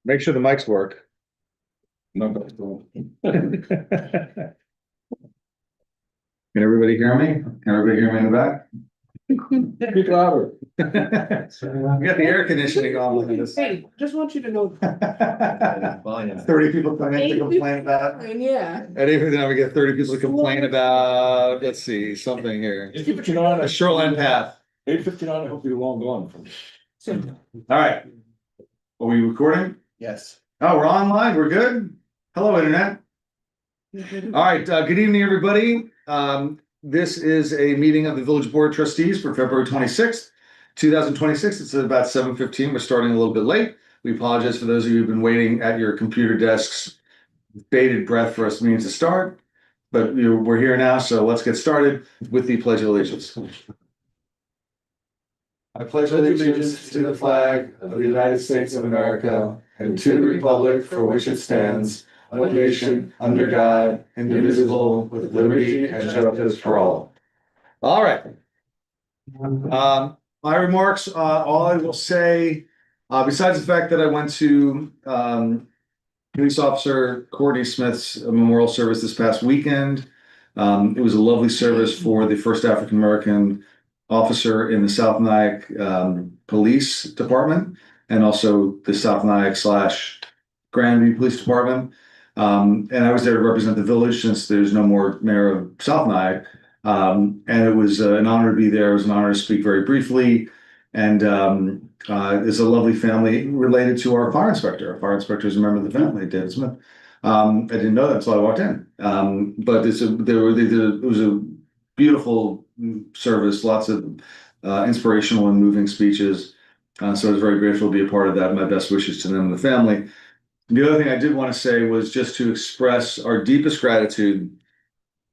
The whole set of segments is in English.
Make sure the mics work. No. Can everybody hear me? Can everybody hear me in the back? Speak louder. We got the air conditioning on like this. Hey, just want you to know. 30 people come in to complain about. Yeah. And even then we get 30 people to complain about, let's see, something here. 8:59. A shoreline path. 8:59, I hope you're long gone from. All right. Are we recording? Yes. Oh, we're online. We're good. Hello, internet. All right. Good evening, everybody. This is a meeting of the Village Board of Trustees for February 26th, 2026. It's about 7:15. We're starting a little bit late. We apologize for those of you who've been waiting at your computer desks, bated breath for us meetings to start. But we're here now, so let's get started with the Pledge of Allegiance. I pledge allegiance to the flag of the United States of America and to the republic for which it stands, one nation, under God, indivisible, with liberty and justice for all. All right. My remarks, all I will say, besides the fact that I went to police officer Courtney Smith's memorial service this past weekend. It was a lovely service for the first African American officer in the South Nyack Police Department, and also the South Nyack / Grandview Police Department. And I was there to represent the village since there's no more mayor of South Nyack. And it was an honor to be there. It was an honor to speak very briefly. And it's a lovely family related to our fire inspector. Our fire inspector is a member of the family, David Smith. I didn't know that until I walked in. But it was a beautiful service, lots of inspirational and moving speeches. So I was very grateful to be a part of that. My best wishes to them and the family. The other thing I did want to say was just to express our deepest gratitude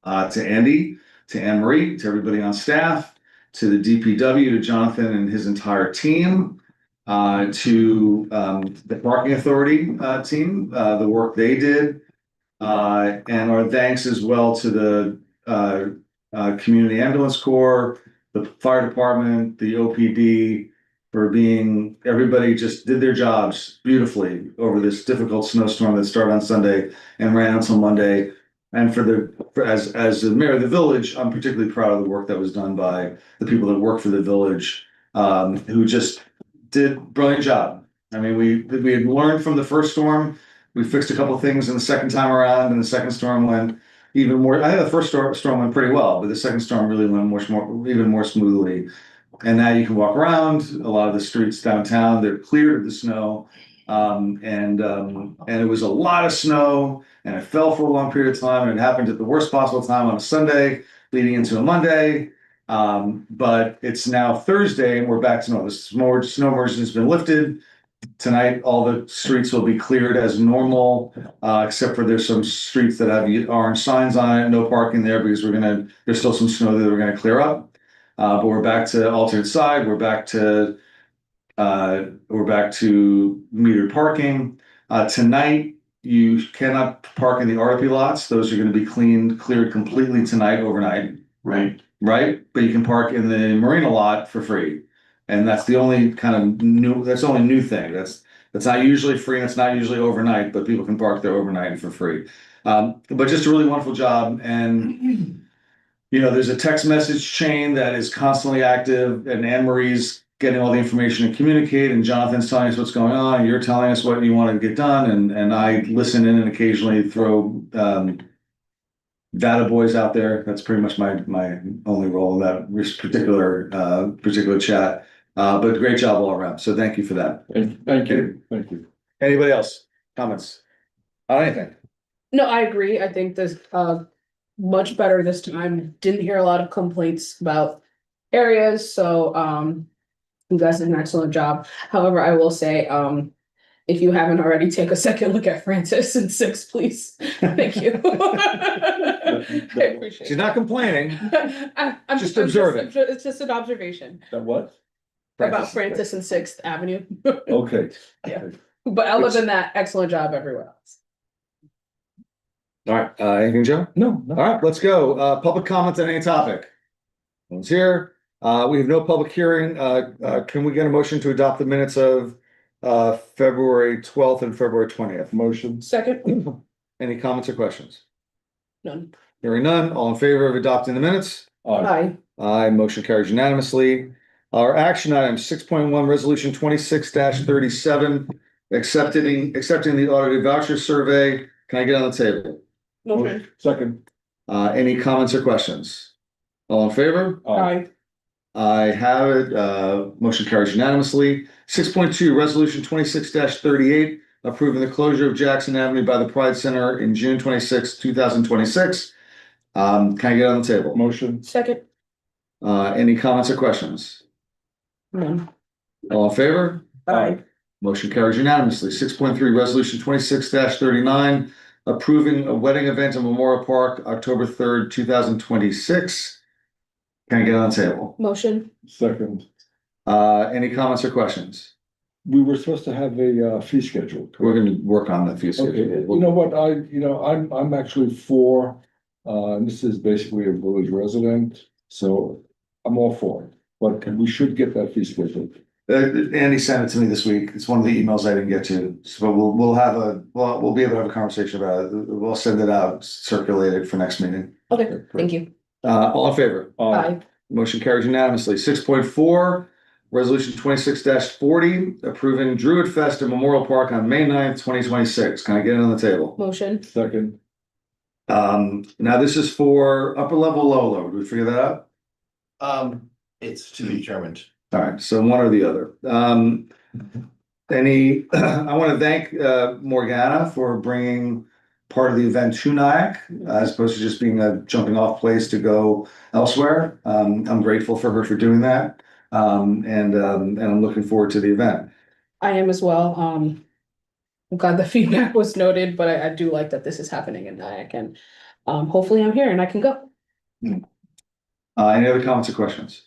to Andy, to Anne Marie, to everybody on staff, to the DPW, to Jonathan and his entire team, to the Parking Authority team, the work they did, and our thanks as well to the Community Ambulance Corps, the fire department, the OPD, for being, everybody just did their jobs beautifully over this difficult snowstorm that started on Sunday and ran until Monday. And as the mayor of the village, I'm particularly proud of the work that was done by the people that work for the village, who just did a brilliant job. I mean, we had learned from the first storm. We fixed a couple of things in the second time around, and the second storm went even more. I think the first storm went pretty well, but the second storm really went even more smoothly. And now you can walk around a lot of the streets downtown. They're cleared of the snow. And it was a lot of snow, and it fell for a long period of time, and it happened at the worst possible time on a Sunday leading into a Monday. But it's now Thursday and we're back to normal. The snow emergency has been lifted. Tonight, all the streets will be cleared as normal, except for there's some streets that have orange signs on it, no parking there, because there's still some snow that we're gonna clear up. But we're back to alternate side. We're back to metered parking. Tonight, you cannot park in the RP lots. Those are going to be cleared completely tonight, overnight. Right. But you can park in the marina lot for free. And that's the only new thing. That's not usually free, and it's not usually overnight, but people can park there overnight for free. But just a really wonderful job. And there's a text message chain that is constantly active, and Anne Marie's getting all the information and communicate, and Jonathan's telling us what's going on, and you're telling us what you want to get done, and I listen in and occasionally throw data boys out there. That's pretty much my only role in that particular chat. But great job all around. So thank you for that. Thank you. Anybody else? Comments on anything? No, I agree. I think this much better this time. Didn't hear a lot of complaints about areas, so you guys did an excellent job. However, I will say, if you haven't already, take a second look at Francis and 6, please. Thank you. I appreciate it. She's not complaining. I'm Just observing. It's just an observation That what? about Francis and 6th Avenue. Okay. Yeah. But other than that, excellent job everywhere else. All right. Anything, Joe? No. All right, let's go. Public comments on any topic. No one's here. We have no public hearing. Can we get a motion to adopt the minutes of February 12th and February 20th. Motion. Second, Any comments or questions? none. Hearing none, all in favor of adopting the minutes? Aye. Aye. Aye, motion carries unanimously. Our action item, 6.1, resolution 26-37, accepting the audited voucher survey. Can I get on the table? Motion. Second. Any comments or questions? All in favor? Aye. I have it. Motion carries unanimously. 6.2, resolution 26-38, approving the closure of Jackson Avenue by the Pride Center in June 26, 2026. Can I get on the table? Motion. Second, Any comments or questions? none. All in favor? Aye. Motion carries unanimously. 6.3, resolution 26-39, approving a wedding event in Memorial Park, October 3rd, 2026. Can I get on the table? Motion. Second. Any comments or questions? We were supposed to have a fee schedule. We're gonna work on that fee Okay, schedule. you know what, I'm actually for, and this is basically a village resident, so I'm all for it. But we should get that fee schedule. Andy sent it to me this week. It's one of the emails I didn't get to, so we'll be able to have a conversation about it. We'll send it out, circulate it for next meeting. Okay, thank you. All in favor? Aye. Motion carries unanimously. 6.4, resolution 26-40, approving Druid Fest at Memorial Park on May 9th, 2026. Can I get it on the table? Motion. Second. Now this is for upper level, low level. Did we figure that out? It's to be determined. All right, so one or the other. I want to thank Morgana for bringing part of the event to Nyack, as opposed to just being a jumping off place to go elsewhere. I'm grateful for her for doing that. And I'm looking forward to the event. I am as well. I'm glad the feedback was noted, but I do like that this is happening in Nyack, and hopefully I'm here and I can go. Any other comments or questions?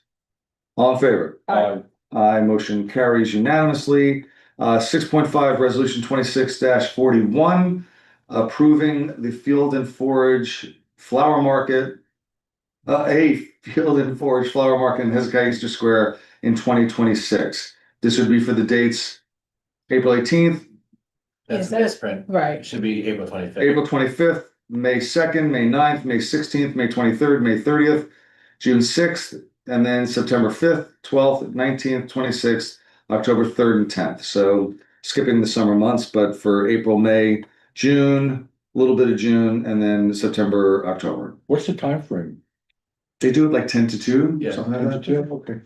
All in favor? Aye. Aye, motion carries unanimously. 6.5, resolution 26-41, approving the Field and Forage Flower Market. A Field and Forage Flower Market in Hezekiah Easter Square in 2026. This would be for the dates April 18th, That's Is the that- misprint. It Right. should be April 25th. April 25th, May 2nd, May 9th, May 16th, May 23rd, May 30th, June 6th, and then September 5th, 12th, 19th, 26th, October 3rd and 10th. So skipping the summer months, but for April, May, June, a little bit of June, and then September, October. What's the time frame? They do it like 10 to 2, Yeah, something like that. Okay.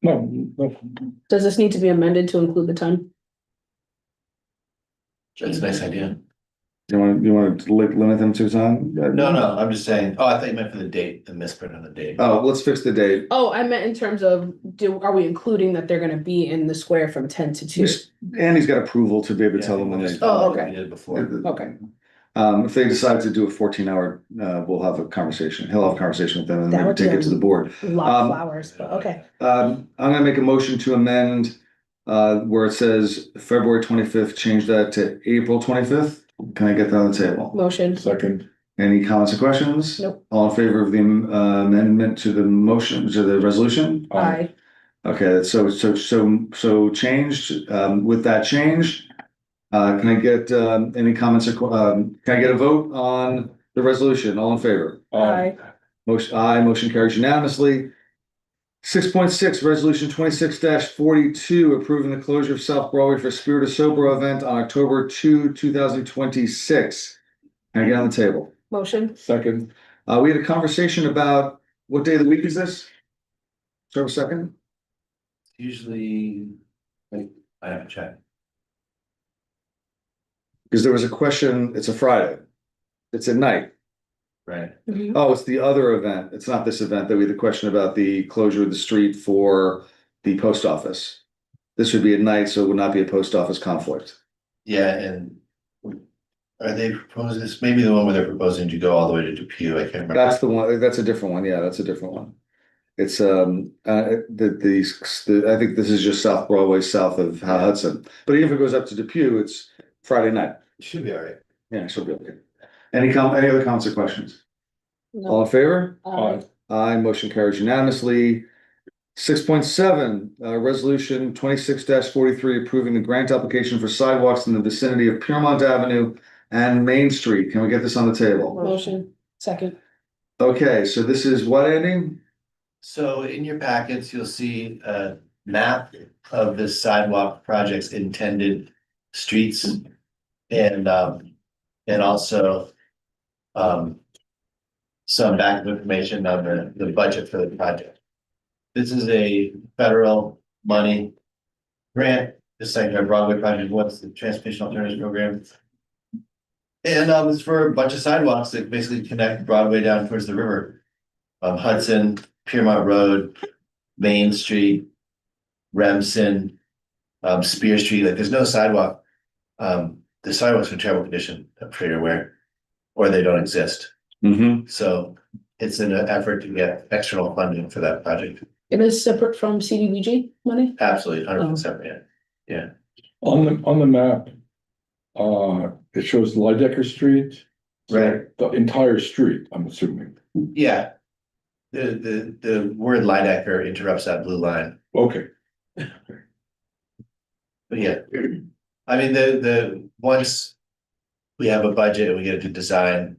No, Does this need to be amended to include the time? That's a nice idea. You want to limit them to time? No, I'm just saying, I thought you meant for the date, the misprint on the date. Oh, let's fix the date. Oh, I meant in terms of, are we including that they're gonna be in the square from 10 to 2? Andy's got approval to be able to Yeah, tell them when we'll they. just follow what okay. we did before. Okay. If they decide to do a 14-hour, we'll have a conversation. He'll have a conversation with them and That maybe would be take it to the board. A lot of Um, flowers, but okay. I'm gonna make a motion to amend where it says February 25th, change that to April 25th. Can I get that on the table? Motion. second. Any comments or questions? Nope. All in favor of the amendment to the motion, to the resolution? Aye. Okay, so changed, with that change, can I get any comments or, can I get a vote on the resolution? All in favor? Aye. Motion carries unanimously. 6.6, resolution 26-42, approving the closure of South Broadway for Spirit of Sobro event on October 2, 2026. Can I get on the table? Motion. Second. We had a conversation about, what day of the week is this? October 2nd? Usually, wait, I haven't checked. Because there was a question, it's a Friday. It's at night. Right. Mhm. Oh, it's the other event. It's not this event that we had the question about the closure of the street for the post office. This would be at night, so it would not be a post office conflict. Yeah, and are they proposing this, maybe the one where they're proposing to go all the way to Depew, I can't remember. That's the one, that's a different one. Yeah, that's a different one. It's I think this is just South Broadway, south of Hudson. But even if it goes up to Depew, it's Friday night. Should be all right. Yeah, it should be okay. Any other comments or questions? All No. in favor? Aye. Aye, motion carries unanimously. 6.7, resolution 26-43 approving the grant application for sidewalks in the vicinity of Piermont Avenue and Main Street. Can we get this on the table? Motion, second. Okay, so this is what, Andy? So in your packets, you'll see a map of the sidewalk project's intended streets. And also. Some backup information on the budget for the project. This is a federal money grant, just like our Broadway project was, the Transportation Alternatives Program. And it's for a bunch of sidewalks that basically connect Broadway down towards the river. Hudson, Piermont Road, Main Street, Remsen, Spear Street, like there's no sidewalk. The sidewalks are in terrible condition, I'm sure you're aware, or they don't exist. Mm-hmm. So it's an effort to get external funding for that project. It is separate from CDBG money? Absolutely, 100%, yeah. On the map, it shows Lydecker Street. Right. The entire street, I'm assuming. Yeah. The word Lydecker interrupts that blue line, Okay, but yeah. I mean, once we have a budget and we get a good design,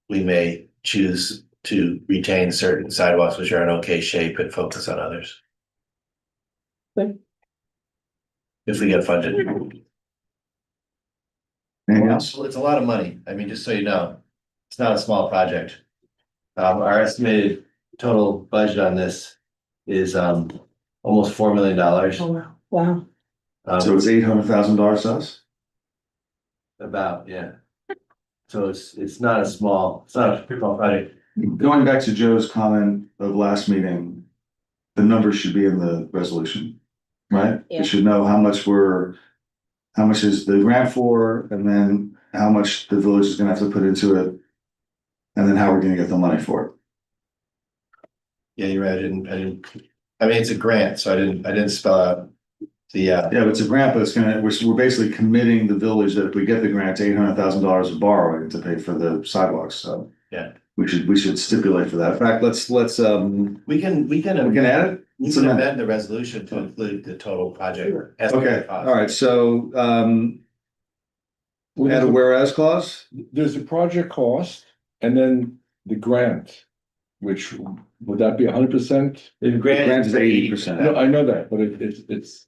we may choose to retain certain sidewalks which are in okay shape and focus on others. Good. If we get funded. Anything else? Well, it's a lot of money. I mean, just so you know, it's not a small project. Our estimated total budget on this is almost $4 million. Oh, wow. So it's $800,000 to us? About, yeah. So it's not a small project. Going back to Joe's comment of last meeting, the numbers should be in the resolution, right? Yeah. We should know how much is the grant for, and then how much the village is gonna have to put into it. And then how we're gonna get the money for it. Yeah, you're right. I mean, it's a grant, so I didn't spell out the, Yeah, but it's a grant, but we're basically committing the village that if we get the grant, $800,000 of borrowing to pay for the sidewalks, so. Yeah. We should stipulate for that. In fact, let's, we can we can add it? We Let's can amend it. amend the resolution to include the total project. Okay, estimated cost. all right, so, add a whereas clause? there's a project cost and then the grant, which, would that be 100%? The grant is 80%. I know that, but it's,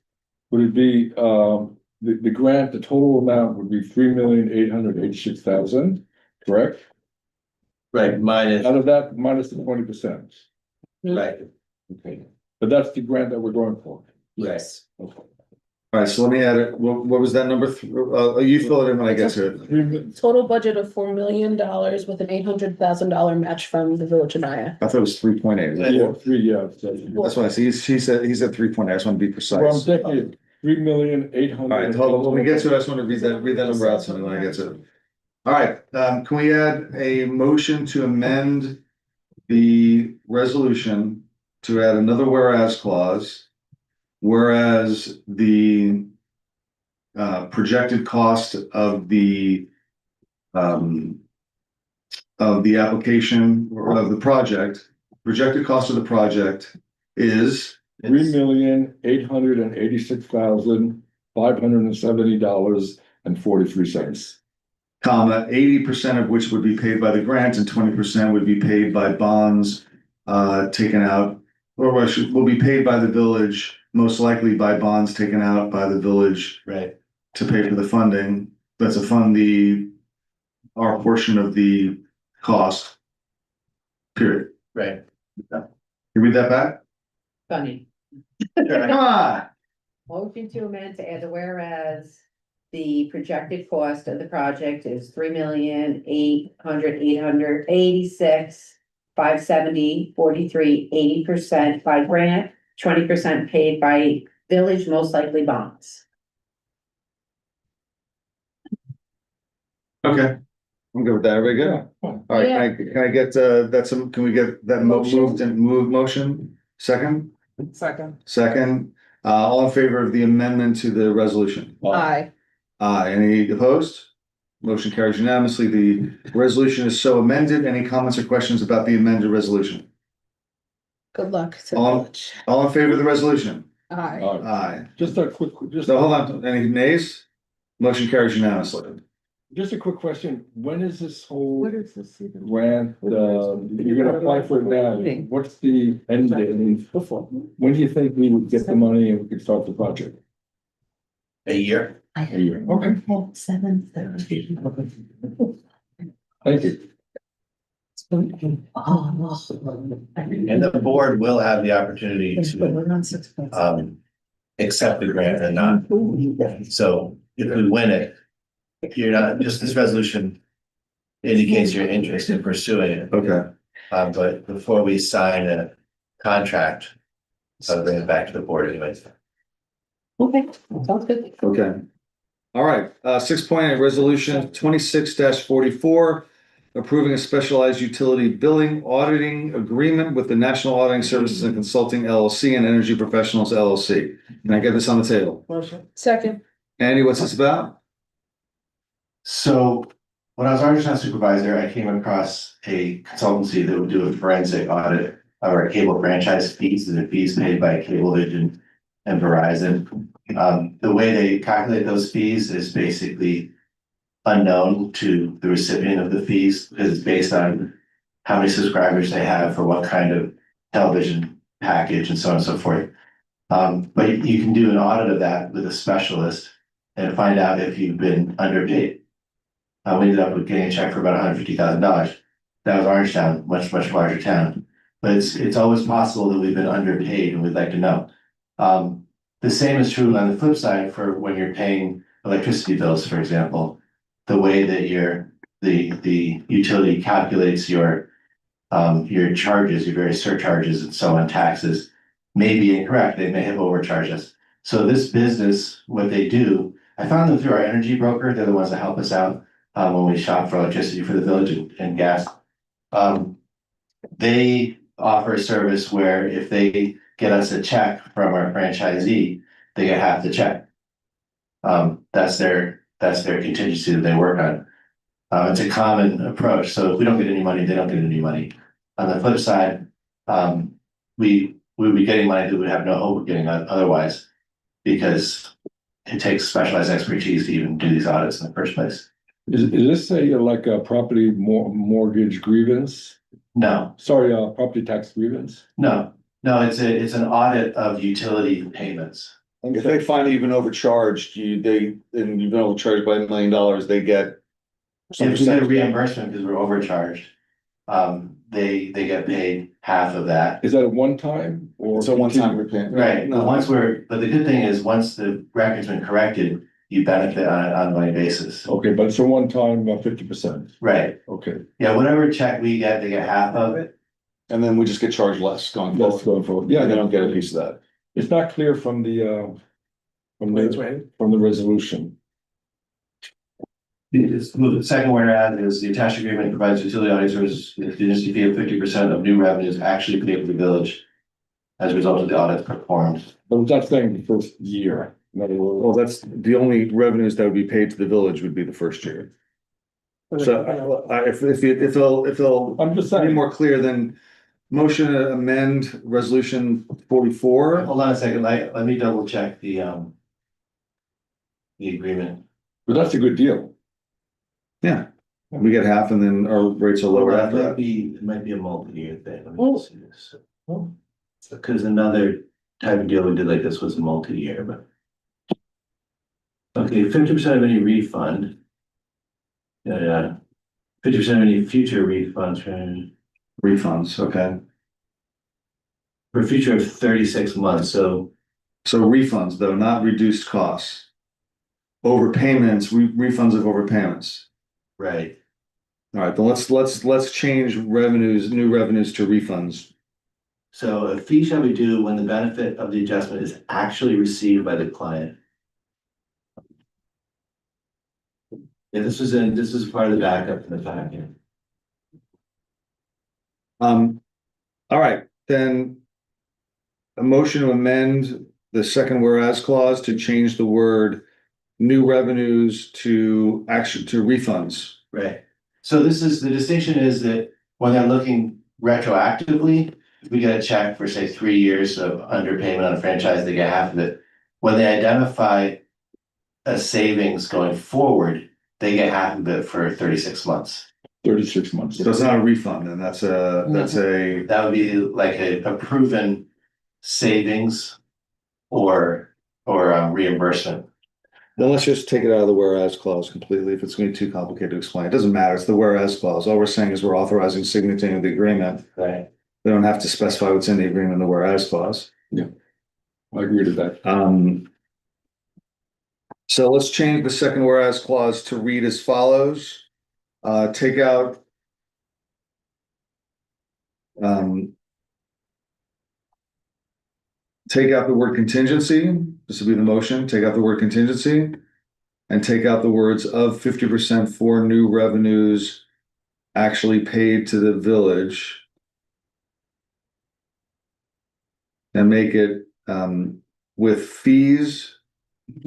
would it be, the grant, the total amount would be $3,886,000, correct? Right, minus, Out of that, minus the 20%. right, Okay, but that's the grant that we're going for. yes. Okay. All right, so let me add it. What was that number? You fill it in when I get to it. Total budget of $4 million with an $800,000 match from the Village of Naya. I thought it was 3.8. Yeah, That's why I see, he said 3.8. I just want to be Well, I'm precise. thinking $3,800,000. All right, hold on. When we get to it, I just want to read that number out to me when I get to it. All right, can we add a motion to amend the resolution to add another whereas clause? Whereas the projected cost of the application or of the project, projected cost of the project is $3,886,570.43. comma, 80% of which would be paid by the grant and 20% would be paid by bonds taken out, or will be paid by the village, most likely by bonds taken out by the village Right, to pay for the funding, but to fund our portion of the cost. Period. right. You read that back? Funny. Come on. Motion to amend to add the whereas the projected cost of the project is $3,886,570.43, 80% by grant, 20% paid by village, most likely bonds. Okay. I'm good with that. Everybody good? Yeah, fine. All right, Yeah. can I get can we get that Motion. moved motion? Second? Second, all in favor of the amendment to the resolution? Aye. Any opposed? Motion carries unanimously. The resolution is so amended. Any comments or questions about the amended resolution? Good luck to the All- village. All in favor of the resolution? Aye. Aye. Just a quick, So hold on, any nays? Motion carries unanimously. just a quick question. When is this whole What is this even? grant, you're gonna apply for it now? What's the end date? I mean, when do you think we would get the money and we could start the project? A year. A year. Okay. 7:30. Thank you. Oh. And the board will have the opportunity Yes, but to we're on 6 points. accept the grant or not. So if we win it, you're not, just this resolution indicates your interest in pursuing it. Okay, But before we sign a contract, I'll bring it back to the board anyways. Okay, sounds good. okay. All right, 6.8 resolution 26-44. Approving a specialized utility billing auditing agreement with the National Auditing Services and Consulting LLC and Energy Professionals LLC. Can I get this on the table? Second. Andy, what's this about? So when I was Arkansas supervisor, I came across a consultancy that would do a forensic audit of our cable franchise fees and the fees paid by Cablevision and Verizon. The way they calculate those fees is basically unknown to the recipient of the fees, because it's based on how many subscribers they have for what kind of television package and so on and so forth. But you can do an audit of that with a specialist and find out if you've been underpaid. We ended up with getting a check for about $150,000. That was Orangetown, much larger town. But it's always possible that we've been underpaid and we'd like to know. The same is true on the flip side for when you're paying electricity bills, for example. The way that the utility calculates your charges, your various surcharges and so on, taxes, may be incorrect. They may have overcharged us. So this business, what they do, I found them through our energy broker. They're the ones that help us out when we shop for electricity for the village and gas. They offer a service where if they get us a check from our franchisee, they get half the check. That's their contingency that they work on. It's a common approach. So if we don't get any money, they don't get any money. On the flip side, we would be getting money that we have no hope of getting otherwise, because it takes specialized expertise to even do these audits in the first place. Is this like a property mortgage grievance? No, Sorry, property tax grievance? no, it's an audit of utility payments. If they find that you've been overcharged, you've been overcharged by $1 million, they get. some If we get a percentage. reimbursement because we're overcharged, they get paid half of that. Is that a one time or? It's a one-time repayment. Right, No, but the good thing is, once the record's been corrected, you benefit on an ongoing basis. Okay, but it's a one time 50%. Right, Okay, yeah, whatever check we get, they get half of it. and then we just get charged less going let's forward. go for it. Yeah, Yeah, they don't get a piece of that. it's not clear from the resolution. The second whereas is the attached agreement provides utility auditing services with the agency fee of 50% of new revenues actually paid for the village as a result of the audit performed. But it's not saying the first year. In other Well, words, that's the only revenues that would be paid to the village would be the first year. So if they'll I'm just be saying, more clear, then motion to amend resolution 44. Hold on a second, let me double check the agreement. but that's a good deal. Yeah, we get half and then our rates are lower after that. It might be a multi-year thing. Let me just see this. Because another type of deal we did like this was a multi-year, but. Okay, 50% of any refund. Yeah. 50% of any future refunds Refunds, okay. for a future of 36 months, so. So refunds though, not reduced costs. Overpayments, refunds of overpayments. Right. All right, then let's change revenues, new revenues to refunds. So a fee shall be due when the benefit of the adjustment is actually received by the client. Yeah, this is part of the backup in the packet. All right, then. A motion to amend the second whereas clause to change the word new revenues to refunds. Right. So this is, the distinction is that when they're looking retroactively, if we get a check for, say, 3 years of underpayment on a franchise, they get half of it. When they identify a savings going forward, they get half of it for 36 months. 36 months. So it's not a refund, and that's a, That would be like a proven savings or reimbursement. then let's just take it out of the whereas clause completely, if it's gonna be too complicated to explain, it doesn't matter, it's the whereas clause, all we're saying is we're authorizing signature of the agreement. Right. We don't have to specify what's in the agreement in the whereas clause. I agree to that. So let's change the second whereas clause to read as follows. Take out. Take out the word contingency, this will be the motion, take out the word contingency. And take out the words of 50% for new revenues actually paid to the village. And make it, with fees. You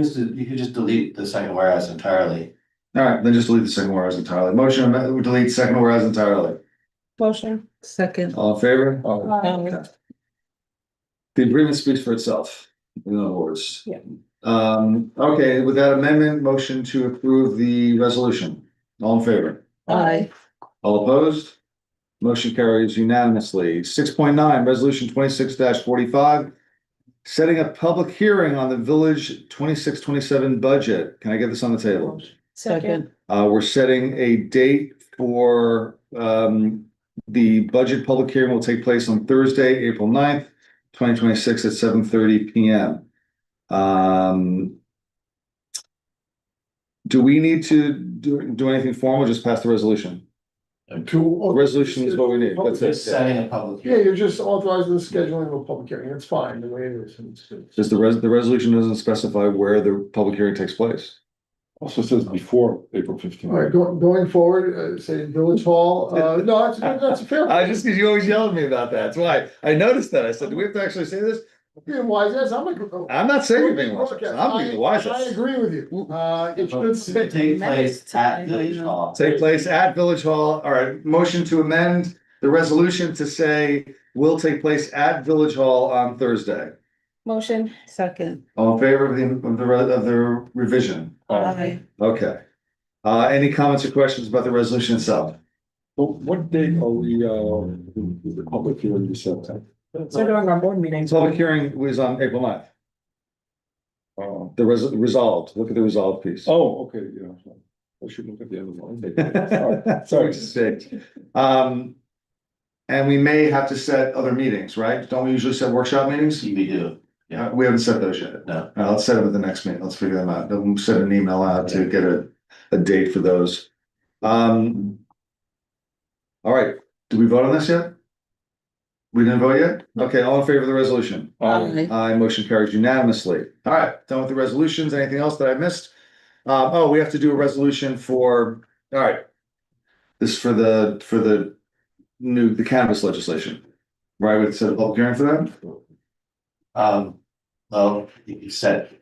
could just delete the second whereas entirely. All right, then just delete the second whereas entirely. Motion, to delete second whereas entirely. Motion. Second. All in favor? Aye. The agreement speaks for itself, in other words. Yeah. Okay, with that amendment, motion to approve the resolution. All in favor? Aye. All opposed? Motion carries unanimously. 6.9, resolution 26-45. Setting a public hearing on the village 26-27 budget. Can I get this on the table? Second. We're setting a date for, the budget public hearing will take place on Thursday, April 9th, 2026 at 7:30 PM. Do we need to do anything formal, just pass the resolution? Resolution is what we need, that's Just it. setting a public Yeah, hearing. you're just authorizing the scheduling of a public hearing, it's fine, the way it is. Just the resolution doesn't specify where the public hearing takes place. Also says before April 15th. All right, going forward, say Village Hall, no, that's a fair. Just because you always yell at me about that, that's why, I noticed that, I said, do we have to actually say this? Being wise, yes, I'm not saying you're being wise, I'm being the I wisest. agree with you, it should say. Take place at Village Hall. Take place at Village Hall, all right, motion to amend the resolution to say will take place at Village Hall on Thursday. Motion. Second. All in favor of the revision? Aye. Okay. Any comments or questions about the resolution itself? So what date are we, the public hearing you said that? So during our board meeting. Public hearing was on April 9th. The resolved, look at the resolved piece. Oh, okay, yeah. I should look at the other one. Sorry. Sorry. And we may have to set other meetings, right? Don't we usually set workshop meetings? We do, yeah. We haven't set those yet. No. Let's set them at the next meeting. Let's figure them out. Then we'll send an email out to get a date for those. All right, did we vote on this yet? We didn't vote yet? Okay, all in favor of the resolution? Aye. Aye, motion carries unanimously. All right, done with the resolutions. Anything else that I missed? We have to do a resolution for, all right. This is for the the cannabis legislation. Right, we set a public hearing for that? Well, you said.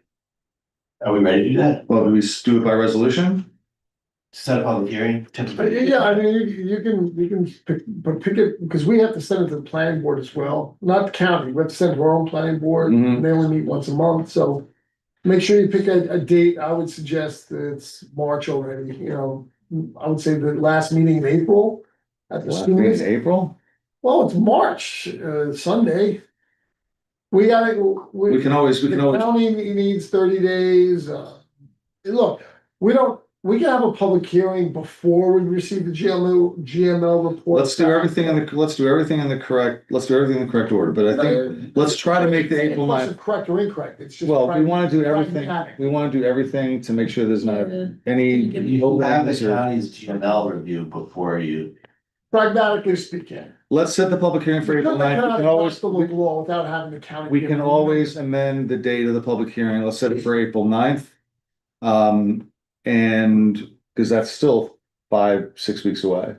Are we ready to do that? Well, do we do it by resolution? Set a public hearing? Yeah, I mean, you can pick it, because we have to send it to the planning board as well, not the county, we have to send it to our own planning board, Mhm. they only meet once a month, so. Make sure you pick a date, I would suggest that it's March already, I would say the last meeting in April. At the Last meeting in soonest, April? well, it's March, Sunday. We gotta, We can always, the county needs 30 days, look, we can have a public hearing before we receive the GML report. let's do everything in the correct order, but I think, let's try to make the April It wasn't 9th. correct or incorrect, it's just. Well, we wanna do everything, pragmatic. we wanna do everything to make sure there's not Yeah. any. You have the county's GML review before you. Pragmatically speaking. Let's set the public hearing for April 9th. We can always, The local law without having the county. we can always amend the date of the public hearing. Let's set it for April 9th. And, cause that's still 5-6 weeks away.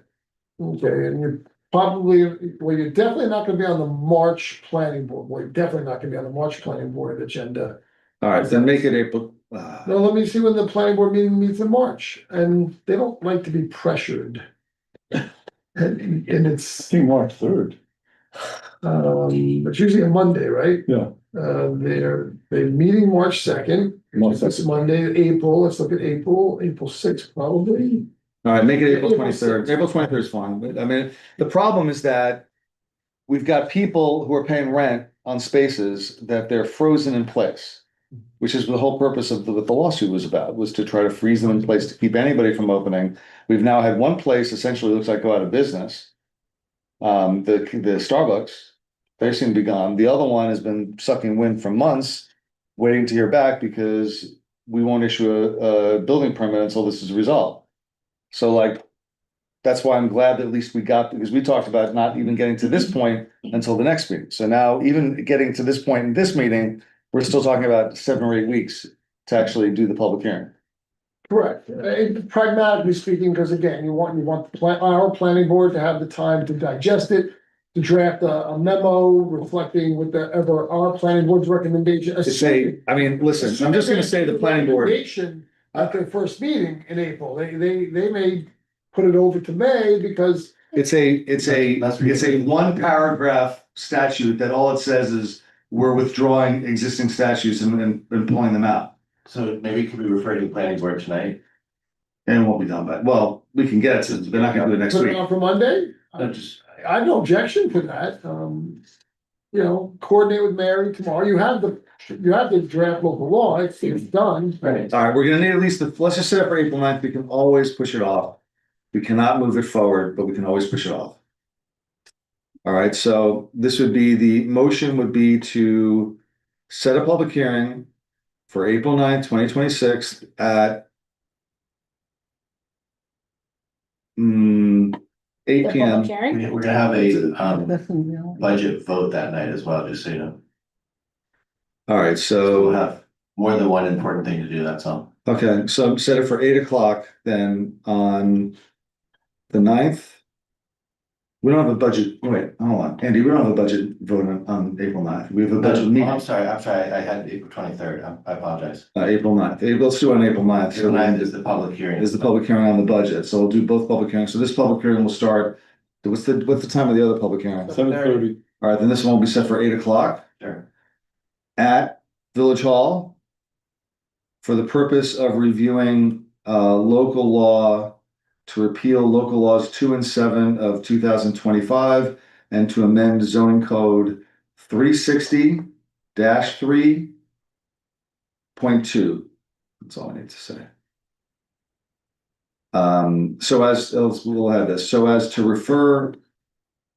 Okay, and you're probably, well, you're definitely not gonna be on the March planning board, well, you're definitely not gonna be on the March planning board agenda. All right, then make it April. Now, let me see when the planning board meeting meets in March, and they don't like to be pressured. And I it's, think March 3rd. It's usually a Monday, right? Yeah. They're meeting March second. March It's Monday, April, let's look at April 6th, probably. All right, make it April April 23rd. 6th. April 23rd is fine, but I mean, the problem is that we've got people who are paying rent on spaces that they're frozen in place, which is the whole purpose of what the lawsuit was about, was to try to freeze them in place to keep anybody from opening. We've now had one place essentially looks like go out of business. The Starbucks, they seem to be gone. The other one has been sucking wind for months, waiting to hear back because we won't issue a building permit until this is resolved. So like, that's why I'm glad that at least we got, because we talked about not even getting to this point until the next meeting. So now even getting to this point in this meeting, we're still talking about 7 or 8 weeks to actually do the public hearing. Correct. Pragmatically speaking, because again, you want our planning board to have the time to digest it, to draft a memo reflecting whatever our planning board's recommendation. To say, I mean, listen, I'm just gonna say the planning board, Recommendation At their first meeting in April, they may put it over to May because it's a 1 paragraph statute that all it says is we're withdrawing existing statutes and pulling them out. So maybe could we refer to the planning board tonight? And it won't be done by, well, we can get it to, they're not gonna do it next put it week. on for Monday. No, just, I have no objection to that, coordinate with Mary tomorrow, you have the draft local law, it's done. right, All right, we're gonna need at least let's just set it for April 9th. We can always push it off. We cannot move it forward, but we can always push it off. All right, so this would be, the motion would be to set a public hearing for April 9th, 2026 at 8 The PM. public hearing? we're gonna have a budget vote that night as well, just so you know. All right, So we'll so, have more than one important thing to do, that's all. okay, so set it for 8 o'clock then on the 9th. We don't have a budget, wait, hold on, Andy, we don't have a budget vote on April 9th. We have a budget Oh, meeting, I'm sorry, I had April 23rd, I apologize. April 9th. Let's do it on April 9th. April 9th is the public hearing. Is the public hearing on the budget, so we'll do both public hearings. So this public hearing will start, what's the time of the other public hearing? 7:30. All right, then this one will be set for 8 o'clock Sure. at Village Hall for the purpose of reviewing local law to repeal local laws 2 and 7 of 2025 and to amend zoning code 360-3.2. That's all I need to say. So as, we'll have this, so as to refer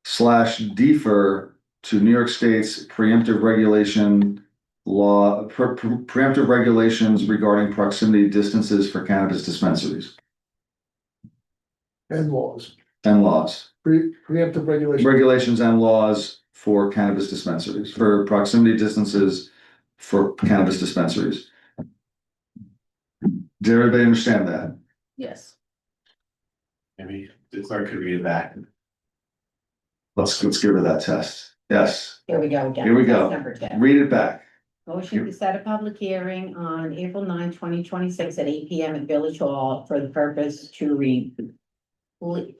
/ defer to New York State's preemptive regulation law, preemptive regulations regarding proximity distances for cannabis dispensaries And laws, and laws, preemptive regulation. regulations and laws for cannabis dispensaries, for proximity distances for cannabis dispensaries. Did everybody understand that? Yes. Maybe the clerk could read it back. Let's give her that test. Yes, Here we go. again. Here we go. That's Number 10. read it back. Motion to set a public hearing on April 9, 2026 at 8 PM at Village Hall for the purpose to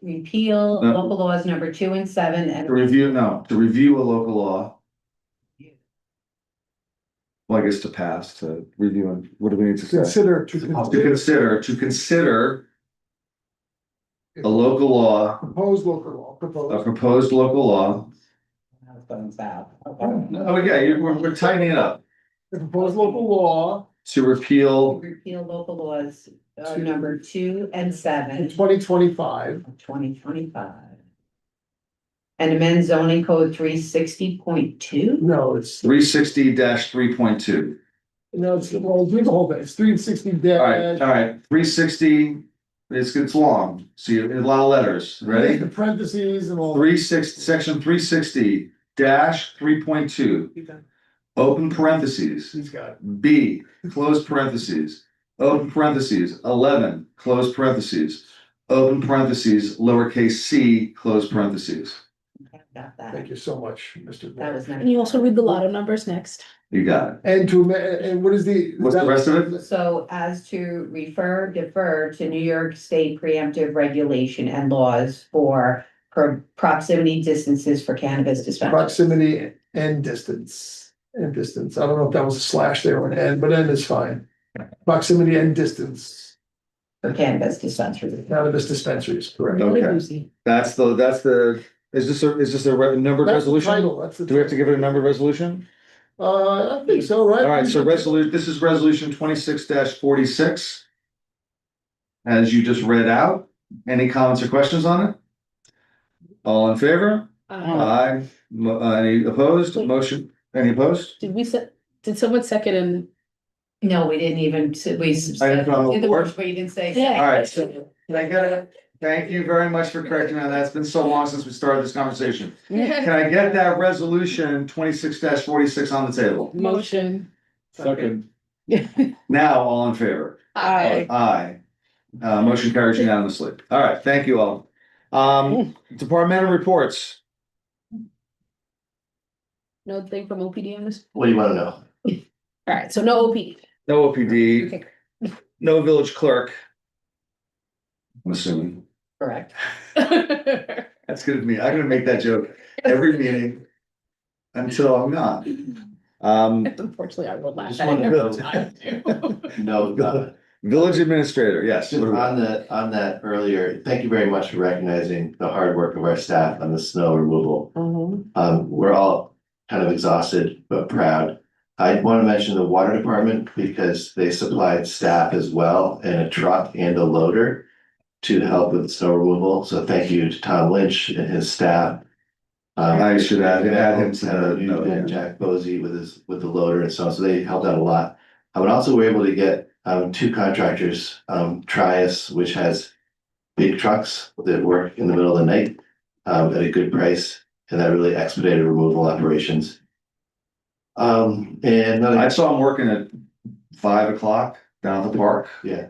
repeal No. local laws number 2 and 7 and To review a local law. Well, I guess to pass, to review, and what do we need to say? Consider To consider a local law, proposed local law, a proposed. proposed local law. Thumbs out. Oh, yeah, we're tightening it up. The proposed local law To repeal, Repeal local laws number 2 and 7 in 2025. of 2025. And amend zoning code 360.2. No, it's, 360-3.2. no, it's, well, do the whole thing, it's 360 All right, 360, it's long, see, a lot of letters, ready? The parentheses and all. Section 360-3.2, open parentheses. He's got it. B, close parentheses, open parentheses, 11, close parentheses, open parentheses, lowercase c, close parentheses. Got that. Thank you so much, Mr. That was And you also read the lotto numbers next. You got it. And and what is the? What's the rest of it? So as to defer to New York State preemptive regulation and laws for for proximity distances for cannabis dispensaries. Proximity and distance, I don't know if that was a slash there or an and, but N is fine. Proximity and distance, For cannabis dispensaries. cannabis dispensaries, correct. Okay. That's the, is this a numbered That's the resolution? title, that's the. Do we have to give it a numbered resolution? I think so, right? All right, so this is resolution 26-46. As you just read out, any comments or questions on it? All in favor? Aye. Any opposed? Motion, any opposed? Did someone second and? No, we didn't even, we. I didn't put on the Did the board. words, but you didn't say. Yeah. All right, so can I get it? Thank you very much for correcting me on that. It's been so long since we started this conversation. Can I get that resolution 26-46 on the table? Motion. Second, Now, all in favor? Aye. Aye. Motion carries unanimously. All right, thank you all. Departmental reports. No thing from OPD on this? What do you wanna know? Alright, so no OPD. No OPD, Okay. no village clerk. I'm assuming. Correct. That's good of me. I'm gonna make that joke every meeting until I'm not. Unfortunately, I will laugh Just at wanna it every know. time too. No, Village administrator, yes. just on that earlier, thank you very much for recognizing the hard work of our staff on the snow removal. We're all kind of exhausted but proud. I want to mention the water department because they supplied staff as well and a truck and a loader to help with snow removal. So thank you to Tom Lynch and his staff. I should add him to the note, yeah. And Jack Posey with the loader and so on. So they helped out a lot. But also we're able to get two contractors, Trias, which has big trucks that work in the middle of the night at a good price, and that really expedited removal operations. And another, I saw him working at 5 o'clock down at the park, yeah,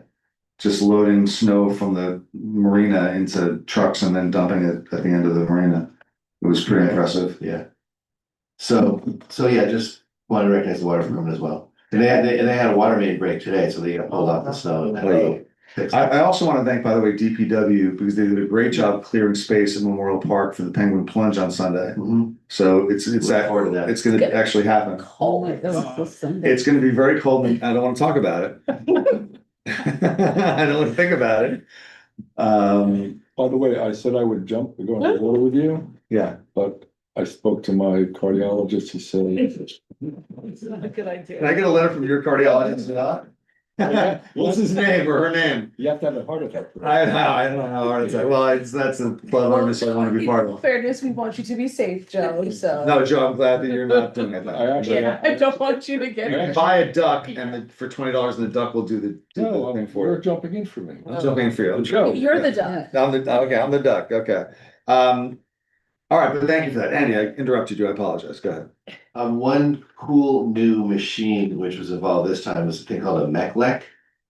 just loading snow from the marina into trucks and then dumping it at the end of the marina. It was pretty impressive. yeah. So yeah, just want to recognize the water department as well. And they had a water main break today, so they got pulled off the snow. And had to fix it. I also want to thank, by the way, DPW, because they did a great job clearing space at Memorial Park for the Penguin Plunge on Sunday. Mhm. So it's Look forward to that. it's gonna actually happen. Oh, my God. It's gonna be very cold and I don't want to talk about it. I don't want to think about it. by the way, I said I would jump to go in the water with you, Yeah, but I spoke to my cardiologist, he said. It's not a good idea. can I get a letter from your cardiologist? What's his name or her name? You have to have a heart attack. I don't know how hard it's, well, that's a club I want to be part In of. fairness, we want you to be safe, Joe, so. No, Joe, I'm glad that you're not doing it. I actually- Yeah, I don't want you to You get. can buy a duck and for $20 and the duck will do the No, thing for you're you. jumping in for me. I'm jumping for you. Joe. You're the duck. I'm the duck, okay. All right, but thank you for that. Andy, I interrupted you, I apologize, go ahead. One cool new machine which was involved this time was a thing called a Mechlek,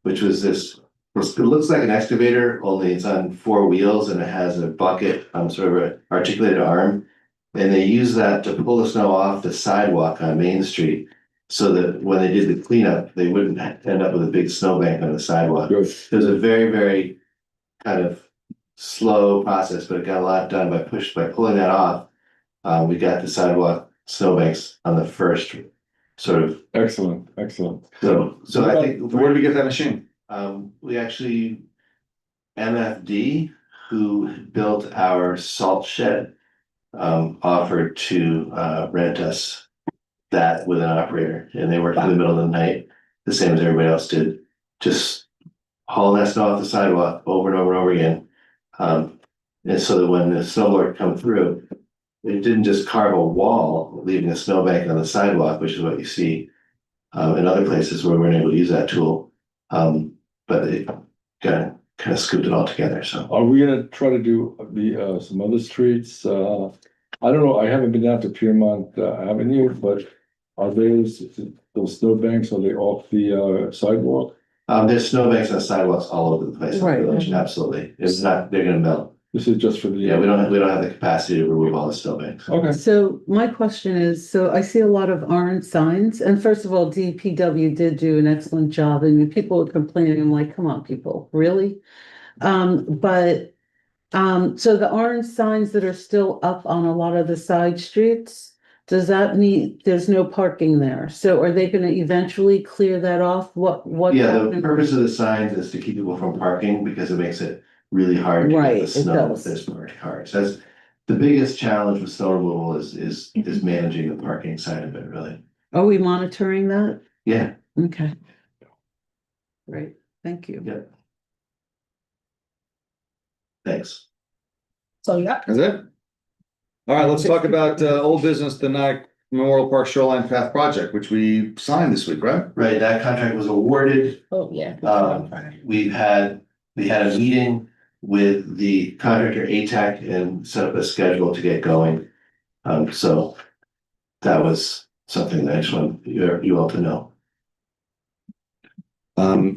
which was this, it looks like an excavator, only it's on 4 wheels and it has a bucket, sort of an articulated arm. And they use that to pull the snow off the sidewalk on Main Street. So that when they did the cleanup, they wouldn't end up with a big snowbank on the sidewalk. Good. It was a very, very kind of slow process, but it got a lot done by pulling that off. We got the sidewalk snowbanks on the first sort of, Excellent, excellent. so I think. Where did we get that machine? We actually, MFD, who built our salt shed, offered to rent us that with an operator, and they worked in the middle of the night, the same as everybody else did, just hauling that snow off the sidewalk over and over and over again. And so that when the snowblower come through, it didn't just carve a wall, leaving a snowbank on the sidewalk, which is what you see in other places where we're able to use that tool. But it kind of scooped it all together, so. Are we gonna try to do the some other streets? I don't know, I haven't been down to Piermont Avenue, but are those snowbanks, are they off the sidewalk? There's snowbanks on sidewalks all over the place in the Right. village, absolutely. It's not, they're gonna melt. This is just for the. Yeah, we don't have the capacity to remove all the snowbanks. Okay, So my question is, so I see a lot of orange signs, and first of all, DPW did do an excellent job, and people were complaining, I'm like, come on, people, really? But So the orange signs that are still up on a lot of the side streets, does that mean there's no parking there? So are they gonna eventually clear that off? What? Yeah, the happened? purpose of the signs is to keep people from parking because it makes it really hard to Right, get it the snow does. if there's parked cars. That's the biggest challenge with snow removal is managing the parking side of it, really. Are we monitoring that? Yeah, Okay. Great, thank you. yeah. Thanks. So, yeah, Is it? All right, let's talk about old business, the Nyack Memorial Park Shoreline Path Project, which we signed this week, right? Right, that contract was awarded. oh, yeah. We had a meeting with the contractor ATAC and set up a schedule to get going. So that was something that I just want you all to know.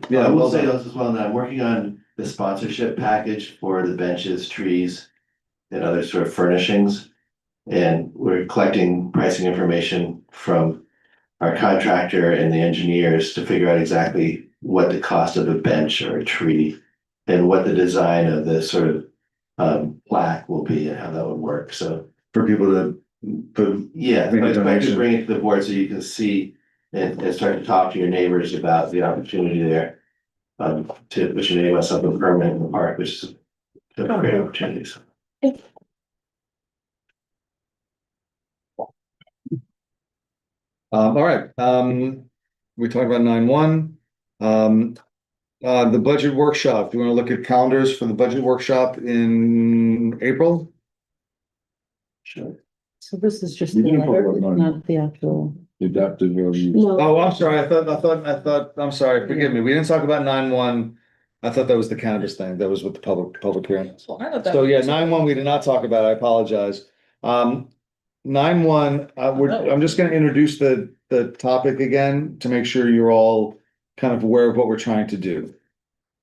Yeah, I will well say done. as well that I'm working on the sponsorship package for the benches, trees, and other sort of furnishings. And we're collecting pricing information from our contractor and the engineers to figure out exactly what the cost of a bench or a tree and what the design of the sort of plaque will be and how that would work. So For people to put, yeah, Make a I expect donation. to bring it to the board so you can see and start to talk to your neighbors about the opportunity there. To put your name on something permanent in the park, which is a great opportunity. So. all right, we talked about 9-1. The budget workshop, do you want to look at calendars for the budget workshop in April? Sure. So this is just We the didn't talk letter, about nine. not the actual. Adaptive use. No. Oh, I'm sorry, I thought, I'm sorry, forgive me, we didn't talk about 9-1. I thought that was the cannabis thing, that was with the public hearing. So I thought that So yeah, was- 9-1, we did not talk about, I apologize. 9-1, I'm just gonna introduce the topic again to make sure you're all kind of aware of what we're trying to do.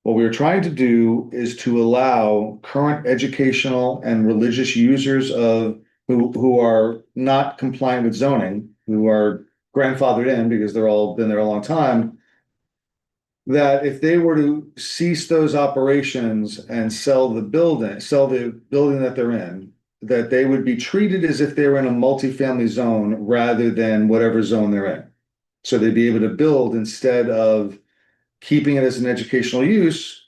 What we're trying to do is to allow current educational and religious users of who are not compliant with zoning, who are grandfathered in because they're all been there a long time, that if they were to cease those operations and sell the building that they're in, that they would be treated as if they were in a multifamily zone rather than whatever zone they're in. So they'd be able to build instead of keeping it as an educational use,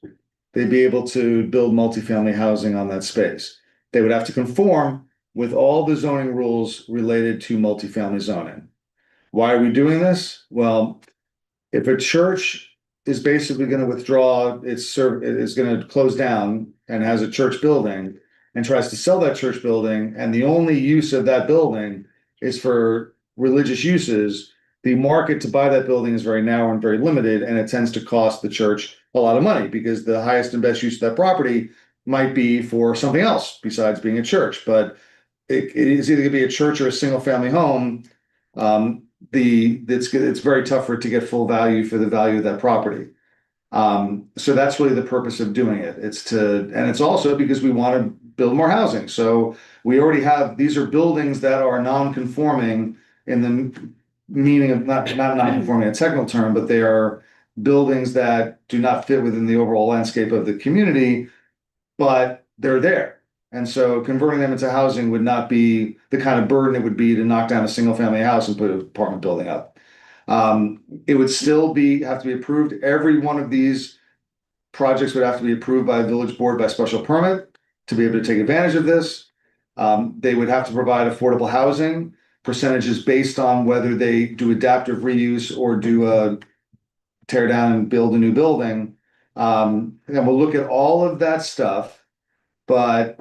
they'd be able to build multifamily housing on that space. They would have to conform with all the zoning rules related to multifamily zoning. Why are we doing this? Well, if a church is basically going to withdraw is going to close down and has a church building and tries to sell that church building, and the only use of that building is for religious uses, the market to buy that building is very narrow and very limited, and it tends to cost the church a lot of money because the highest and best use of that property might be for something else besides being a church. But it is either going to be a church or a single family home. It's very tough for it to get full value for the value of that property. So that's really the purpose of doing it. And it's also because we want to build more housing. So we already have, these are buildings that are non-conforming in the meaning of not non-conforming a technical term, but they are buildings that do not fit within the overall landscape of the community, but they're there. And so converting them into housing would not be the kind of burden it would be to knock down a single family house and put an apartment building up. It would still have to be approved. Every one of these projects would have to be approved by a village board by special permit to be able to take advantage of this. They would have to provide affordable housing percentages based on whether they do adaptive reuse or do a tear down and build a new building. And we'll look at all of that stuff, but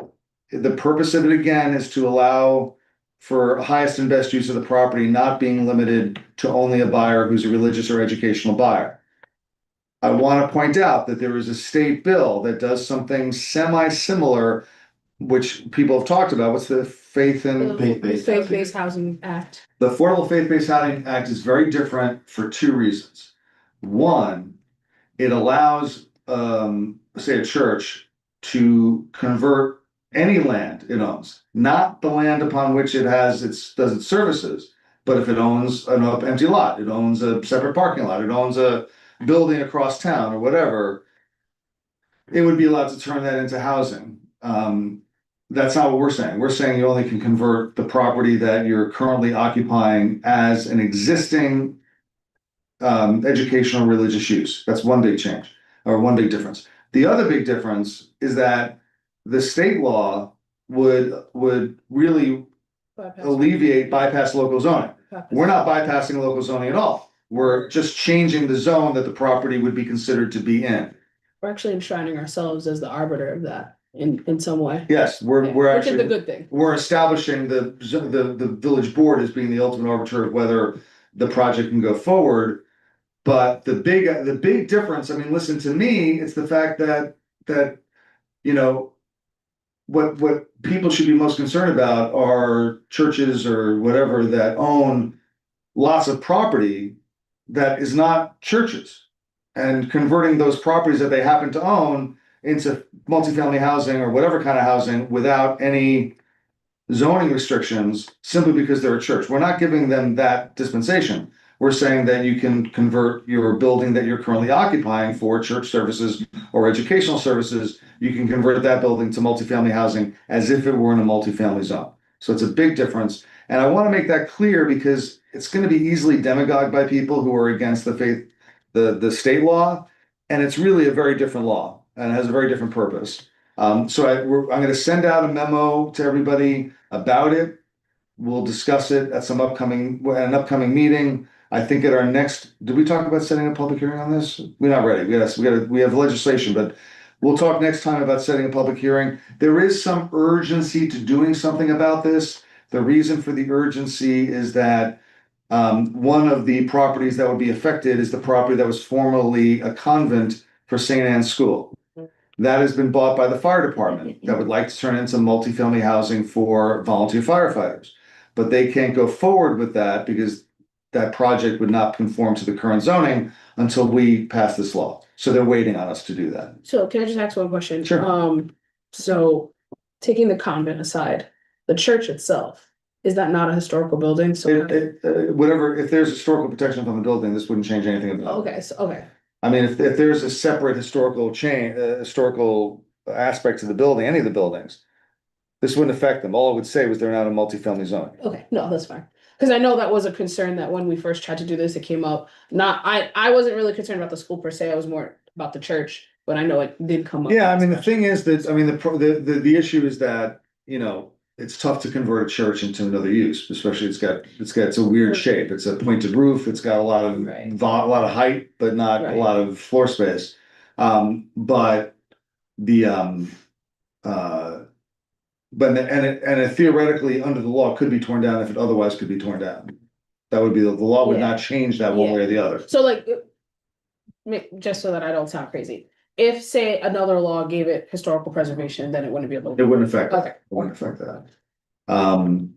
the purpose of it again is to allow for highest and best use of the property, not being limited to only a buyer who's a religious or educational buyer. I want to point out that there is a state bill that does something semi-similar, which people have talked about. What's the Faith-based housing act. The Affordable Faith-Based Housing Act is very different for two reasons. One, it allows, say, a church to convert any land it owns, not the land upon which it does its services, but if it owns an empty lot, it owns a separate parking lot, it owns a building across town or whatever, it would be allowed to turn that into housing. that's not what we're saying. We're saying you only can convert the property that you're currently occupying as an existing educational religious use. That's one big change, or one big difference. The other big difference is that the state law would really bypass local zoning. We're not bypassing local zoning at all. We're just changing the zone that the property would be considered to be in. We're actually enshrining ourselves as the arbiter of that in some way. Yes, we're Which is a actually, good thing. we're establishing the village board as being the ultimate arbiter of whether the project can go forward. But the big difference, I mean, listen to me, it's the fact that, you know, what people should be most concerned about are churches or whatever that own lots of property that is not churches. And converting those properties that they happen to own into multifamily housing or whatever kind of housing without any zoning restrictions, simply because they're a church. We're not giving them that dispensation. We're saying that you can convert your building that you're currently occupying for church services or educational services. You can convert that building to multifamily housing as if it were in a multifamily zone. So it's a big difference. And I want to make that clear because it's going to be easily demagogued by people who are against the state law. And it's really a very different law and it has a very different purpose. So I'm going to send out a memo to everybody about it. We'll discuss it at an upcoming meeting. I think at our next, did we talk about setting a public hearing on this? We're not ready. We have legislation, but we'll talk next time about setting a public hearing. There is some urgency to doing something about this. The reason for the urgency is that one of the properties that would be affected is the property that was formerly a convent for St. Anne's School. That has been bought by the fire department that would like to turn into multifamily housing for volunteer firefighters. But they can't go forward with that because that project would not conform to the current zoning until we pass this law. So they're waiting on us to do that. So can I just ask one question? Sure. So taking the convent aside, the church itself, is that not a historical building? So Whatever, if there's historical protection from the building, this wouldn't change anything about it. okay, so okay. I mean, if there's a separate historical aspect to the building, any of the buildings, this wouldn't affect them. All it would say was they're not a multifamily zone. Okay, no, that's fine. Because I know that was a concern that when we first tried to do this, it came up. I wasn't really concerned about the school per se. I was more about the church, but I know it did come up. Yeah, I mean, the thing is that, I mean, the issue is that, you know, it's tough to convert a church into another use, especially it's a weird shape. It's a pointed roof. It's got a lot of Right. a lot of height, but not a Right. lot of floor space. But theoretically under the law could be torn down if it otherwise could be torn down. That would be the law would Yeah. not change that one way or the other. So like, just so that I don't sound crazy, if say another law gave it historical preservation, then it wouldn't be able It to. wouldn't affect that. Okay. It wouldn't affect that. Um,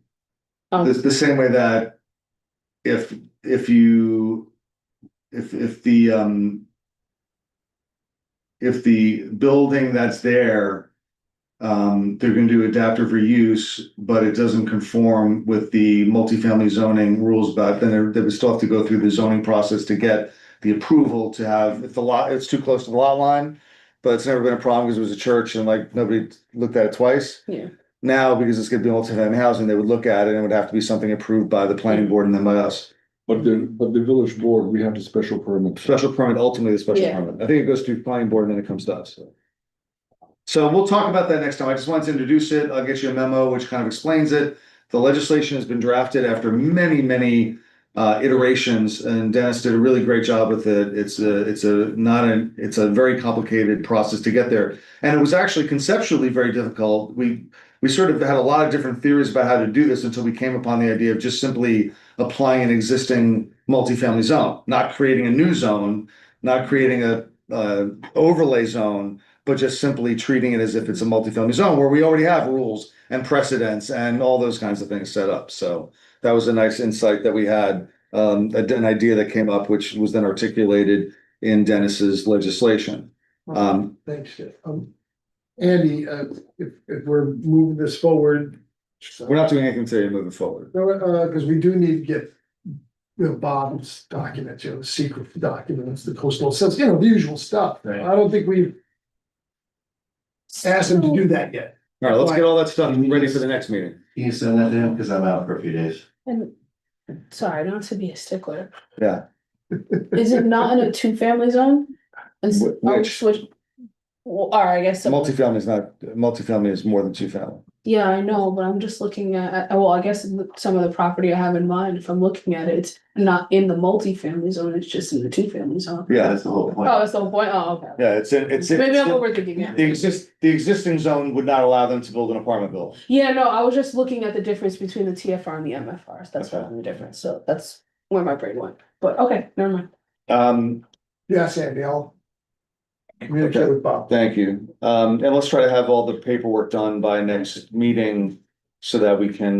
The same way that if the building that's there, they're gonna do adaptive reuse, but it doesn't conform with the multifamily zoning rules about, then they would still have to go through the zoning process to get the approval to have, if the lot, it's too close to the lot line. But it's never been a problem because it was a church and like nobody looked at it twice. Yeah. Now, because it's gonna be multifamily housing, they would look at it and it would have to be something approved by the planning board and then by us. But the village board, we have the special permit. Special permit, ultimately the special Yeah. permit. I think it goes through planning board and then it comes to us. So we'll talk about that next time. I just wanted to introduce it. I'll get you a memo which kind of explains it. The legislation has been drafted after many iterations and Dennis did a really great job with it. It's a very complicated process to get there. And it was actually conceptually very difficult. We sort of had a lot of different theories about how to do this until we came upon the idea of just simply applying an existing multifamily zone, not creating a new zone, not creating a overlay zone, but just simply treating it as if it's a multifamily zone where we already have rules and precedents and all those kinds of things set up. So that was a nice insight that we had, an idea that came up, which was then articulated in Dennis's legislation. Thanks, Jeff. Andy, if we're moving this forward. We're not doing anything today moving forward. Because we do need to get, Bob's documents, the secret documents, the coastal sense, the usual stuff. Right. I don't think we've asked him to do that yet. All right, let's get all that stuff ready for the next meeting. Can you send that to him, cause I'm out for a few days. And, sorry, not to be a stickler, Yeah. is it not in a two-family zone? Is- are we Which? switch- Well, all right, I guess. Multifamily is not, multifamily is more than two family. Yeah, I know, but I'm just looking at, well, I guess some of the property I have in mind, if I'm looking at it, it's not in the multifamily zone, it's just in the two-family zone. Yeah, That's the whole point. Oh, that's the whole point, oh, okay. yeah, it's in, Maybe I'm overthinking it. the existing zone would not allow them to build an apartment building. Yeah, no, I was just looking at the difference between the TFR and the MFRs, that's Okay. what the difference, so that's where my brain went, but okay, never mind. Yes, Andy, I'll communicate with Bob. Thank you. And let's try to have all the paperwork done by next meeting so that we can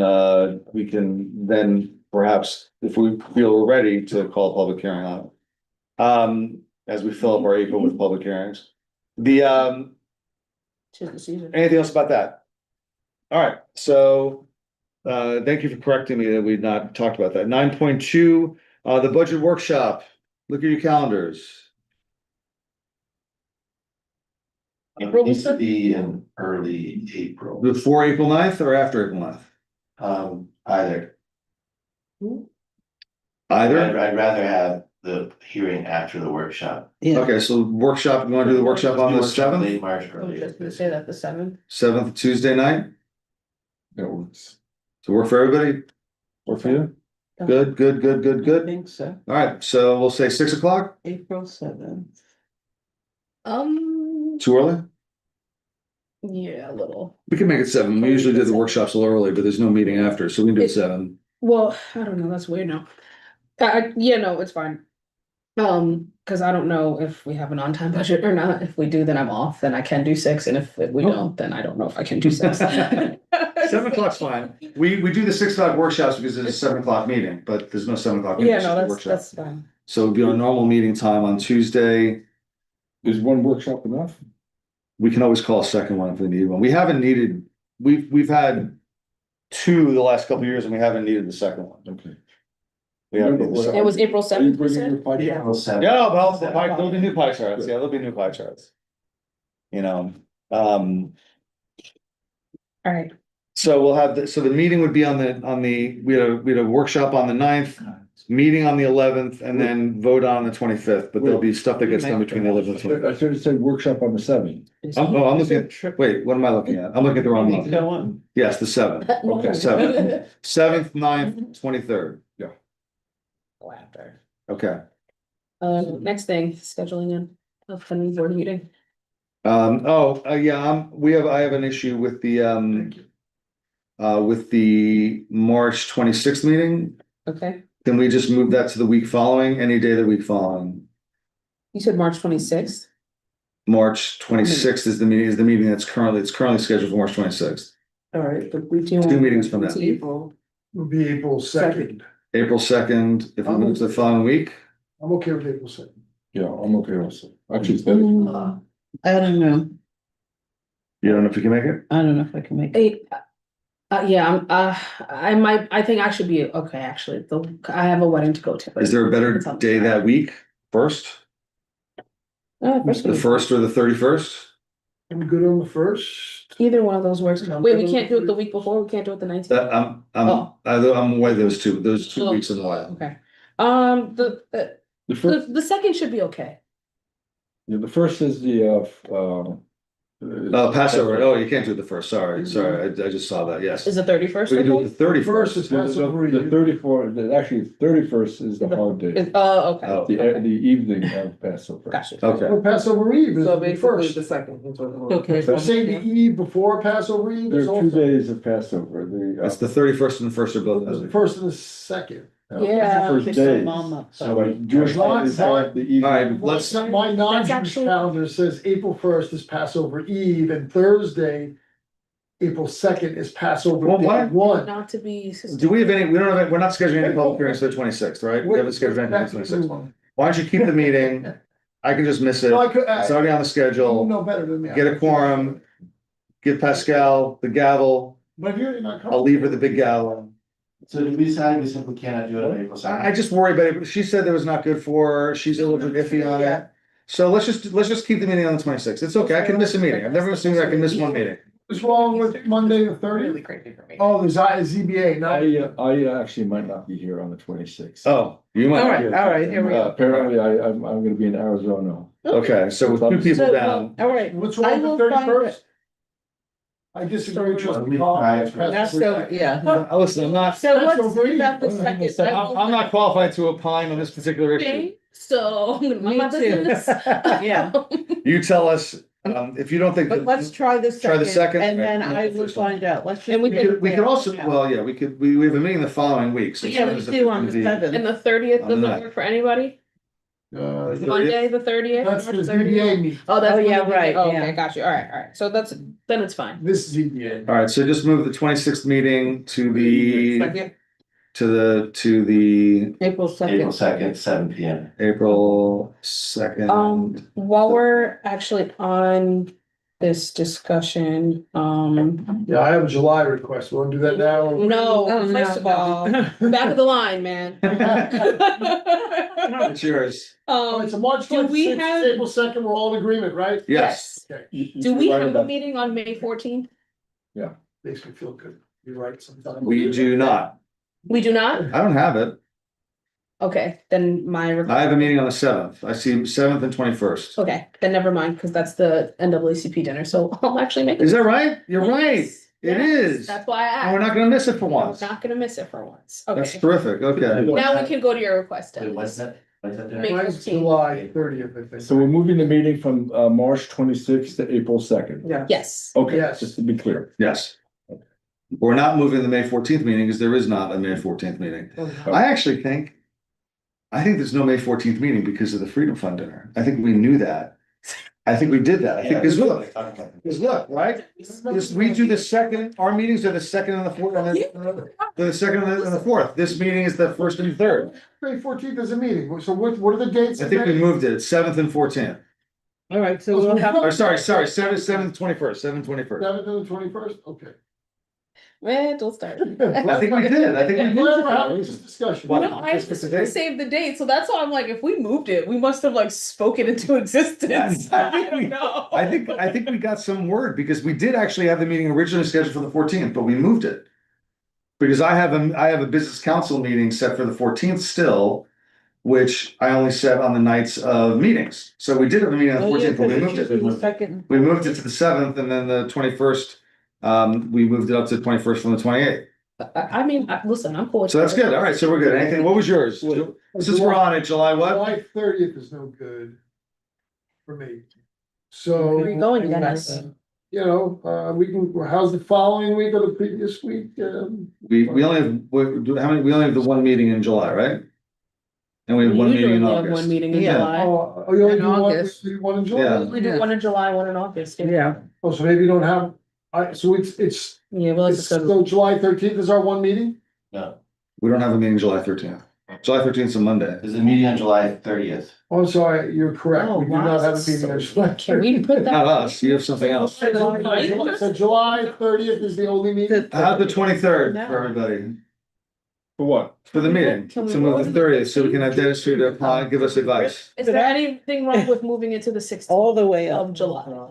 then perhaps, if we feel we're ready to call a public hearing on it. As we fill up our April with public hearings. Tis the season. Anything else about that? All right, so, thank you for correcting me that we'd not talked about that. 9.2, the budget workshop. Look at your calendars. April, It needs to Lisa? be in early April, Before April 9th or after April 9th? either. Either? I'd rather have the hearing after the workshop. Yeah, Okay, so workshop, you wanna do the workshop on the Let's do workshop 7th? Late March, I was early just gonna April. say that, the 7th. 7th, Tuesday night? That works. To work for everybody? Work for you? Good, good, good, good, I good. think so. All right, so we'll say 6 o'clock? April 7th. Too early? Yeah, a little. We can make it 7. We usually do the workshops a little early, but there's no meeting after, so we can do 7. Well, I don't know, that's weird now. Yeah, no, it's fine. Cause I don't know if we have an on-time budget or not. If we do, then I'm off, then I can do 6, and if we Oh. don't, then I don't know if I can do 6. 7 o'clock's fine. We do the 6 o'clock workshops because it's a 7 o'clock meeting, but there's no 7 o'clock. meeting, Yeah, it's no, just a that's, workshop. that's fine. So it'll be our normal meeting time on Tuesday. Is one workshop enough? We can always call a second one if we need one. We haven't needed, we've had 2 the last couple of years and we haven't needed the second one. Okay. We haven't needed the second It was April Are you 7th, you bringing said? your pie chart? April 7th. Yeah, well, there'll be new pie charts. Yeah, there'll be new pie charts. You know, Alright, so we'll have, so the meeting would be we had a workshop on the 9th, meeting on the 11th, and then vote on the 25th, but there'll be stuff that gets done between the 11th and I 25th. should have said workshop on the 7th. I'm looking at, wait, what am I looking at? I'm looking at the wrong month. Yes, the 7th. Okay, 7th. 7th, 9th, 23rd. After. Okay. Next thing, scheduling in a planning board meeting. Yeah, I have an issue with the March 26th meeting. Okay, Can we just move that to the week following, any day of the week following? you said March 26th? March 26th is the meeting it's currently scheduled for March 26th. Alright, but we Do you do. Two meetings from now. April. It'll be April 2nd. April 2nd, if we move to the following week. I'm okay with April 2nd. Yeah, I'm okay also. Actually, it's better. I don't know. You don't know if you can make it? I don't know if I can make it. Yeah, I think I should be okay, actually, I have a wedding to go to. but Is there a better it's on day that week? First, first the week. 1st or the 31st? I'm good on the 1st. Either one of those works. I'm Wait, good we on can't the do it the week before, we can't do it the 19th? That, I'm away those two weeks in a while. Okay, the The first, the second should be okay. yeah, the first is the, Passover, oh, you can't do it the 1st, sorry, I just saw that, yes. Is the 31st We can do it okay? the 31st. First is Passover The Eve. 34th, actually 31st is the holiday, Okay. Oh. the evening of Passover. Gotcha. Okay, Well, Passover Eve is So the basically first. the second. is what it was. Okay. They're saying the eve before Passover Eve There is are 2 also. days of Passover, it's the 31st and the 1st are both. There's the first and the second. Yeah. First It's day. a mama. So like Jewish holidays have the evening. Alright, let's- My non-Jewish actually- calendar says April 1st is Passover Eve and Thursday, April 2nd is Passover Well, Day why- 1. Not to be. Do we have any, we're not scheduling any public hearings for the 26th, right? We haven't scheduled anything for the 26th. Why don't you keep the meeting? I can just miss it. No, I could, It's already on the you schedule. know better than me. Get a quorum. Give Pascal the gavel. But if you're not. I'll leave her the big gavel. So did we decide we simply cannot do it on April 2nd? I just worry about it. She said it was not good for her. She's a little bit iffy on it. So let's just keep the meeting on the 26th. It's okay. I can miss a meeting. I've never seen I can miss one meeting. What's wrong with Monday the thirtieth? Oh, there's ZBA, not. I actually might not be here on the 26th. Oh, you might. All right, here we go. Apparently, I'm gonna be in Arizona. Okay, so with two people So, down. all right, What's I wrong will with find 31st? I disagree with So we Trustee Collins. try- that's so, yeah. Listen, I'm not, So That's let's okay. leave out the second. I'm not qualified to opine on this particular issue. Okay, so I'm gonna Me mind my too. business. Yeah, You tell us, if you don't think. but let's try the Try the second, second. and then I will find out. Let's just. And we We could also, well, yeah, we have a meeting the following week. so Yeah, we do on the And seventh. the 30th On the doesn't ninth. work for anybody? The Monday, the 30th? That's the March 30th? ZBA meeting. Oh, that's. Oh, yeah, Monday. right, Oh, yeah. okay, got you. All right. So then it's fine. This ZBA. All right, so just move the 26th meeting to the, Second. to the April April 2nd. 2nd, 7 p.m. April 2nd. While we're actually on this discussion, Yeah, I have a July request. Wanna do that now? no, Oh, no, first of all, back of the line, man. It's yours. All right, so March Do we 26th, have- April 2nd, we're all in agreement, right? Yes. Okay, Do we have a meeting on May 14th? makes me feel good. You're right sometimes. We do not. We do not? I don't have it. Okay, then my. I have a meeting on the 7th. I see 7th and 21st. Okay, then never mind, because that's the NAACP dinner, so I'll actually make it. Is that right? You're right. Yes, It yes, is. That's why I And we're asked. not gonna miss it for I'm once. not gonna miss it for once. That's Okay, terrific. Okay. now we can go to your request. Wait, Dennis. what's that? What's that? May- Mine's 15th. July 30th, I think. So we're moving the meeting from March 26th to April 2nd. Yeah. Yes. Okay, Yes. just to be clear. Yes. We're not moving the May 14th meeting because there is not a May 14th meeting. I think there's no May 14th meeting because of the Freedom Fund dinner. I think we knew that. I think we did that. I think, because look, right? This, we do the second, our meetings are the second and the fourth, they're the second and the fourth. This meeting is the first and third. May 14th is a meeting, so what are the dates? I think we moved it, 7th and 14th. All right, so we'll have. Or sorry, 7th, 21st, 7th, 21st. 7th and the 21st, okay. Man, don't start. I think we did. I think we did. Whatever happened to this discussion? What? No, I Just pick the date. saved the date, so that's why I'm like, if we moved it, we must have like spoken into existence. I don't know. I think we got some word because we did actually have the meeting originally scheduled for the 14th, but we moved it. Because I have a business council meeting set for the 14th still, which I only set on the nights of meetings. So we did have a meeting on the Oh, yeah, 14th, but we 'cause moved it's usually the it. second. We moved it to the 7th and then the 21st, we moved it up to the 21st from the 28th. I mean, listen, I'm cool. with So that's it. good. All right, so we're good. Anything, what was yours? Since we're on it, July what? July 30th is no good for me. So. Where are you going, Dennis? You know, we can, how's the following week or the previous week? We only have, we only have the one meeting in July, right? And we have one meeting in Usually we have One August. meeting in Yeah. July. Oh, you only In do one, August. you do one in Yeah. July? We do one in July, one in August. Yeah, Oh, so maybe you don't have, so it's, Yeah, we like to schedule. so July 13th is our one meeting? No, We don't have a meeting July 13th. July 13th is a Monday. there's a meeting on July 30th. Oh, I'm sorry, you're correct. Oh, We do wow. not have a meeting on July. Can we put that? Not us, you have something else. So July 30th is the only meeting? How about the 23rd No. for everybody, For what? for the meeting, Can we to move the move 30th, so we can have Dennis here to apply, give us advice. Is there anything wrong with moving it to the 16th all the way up. of July?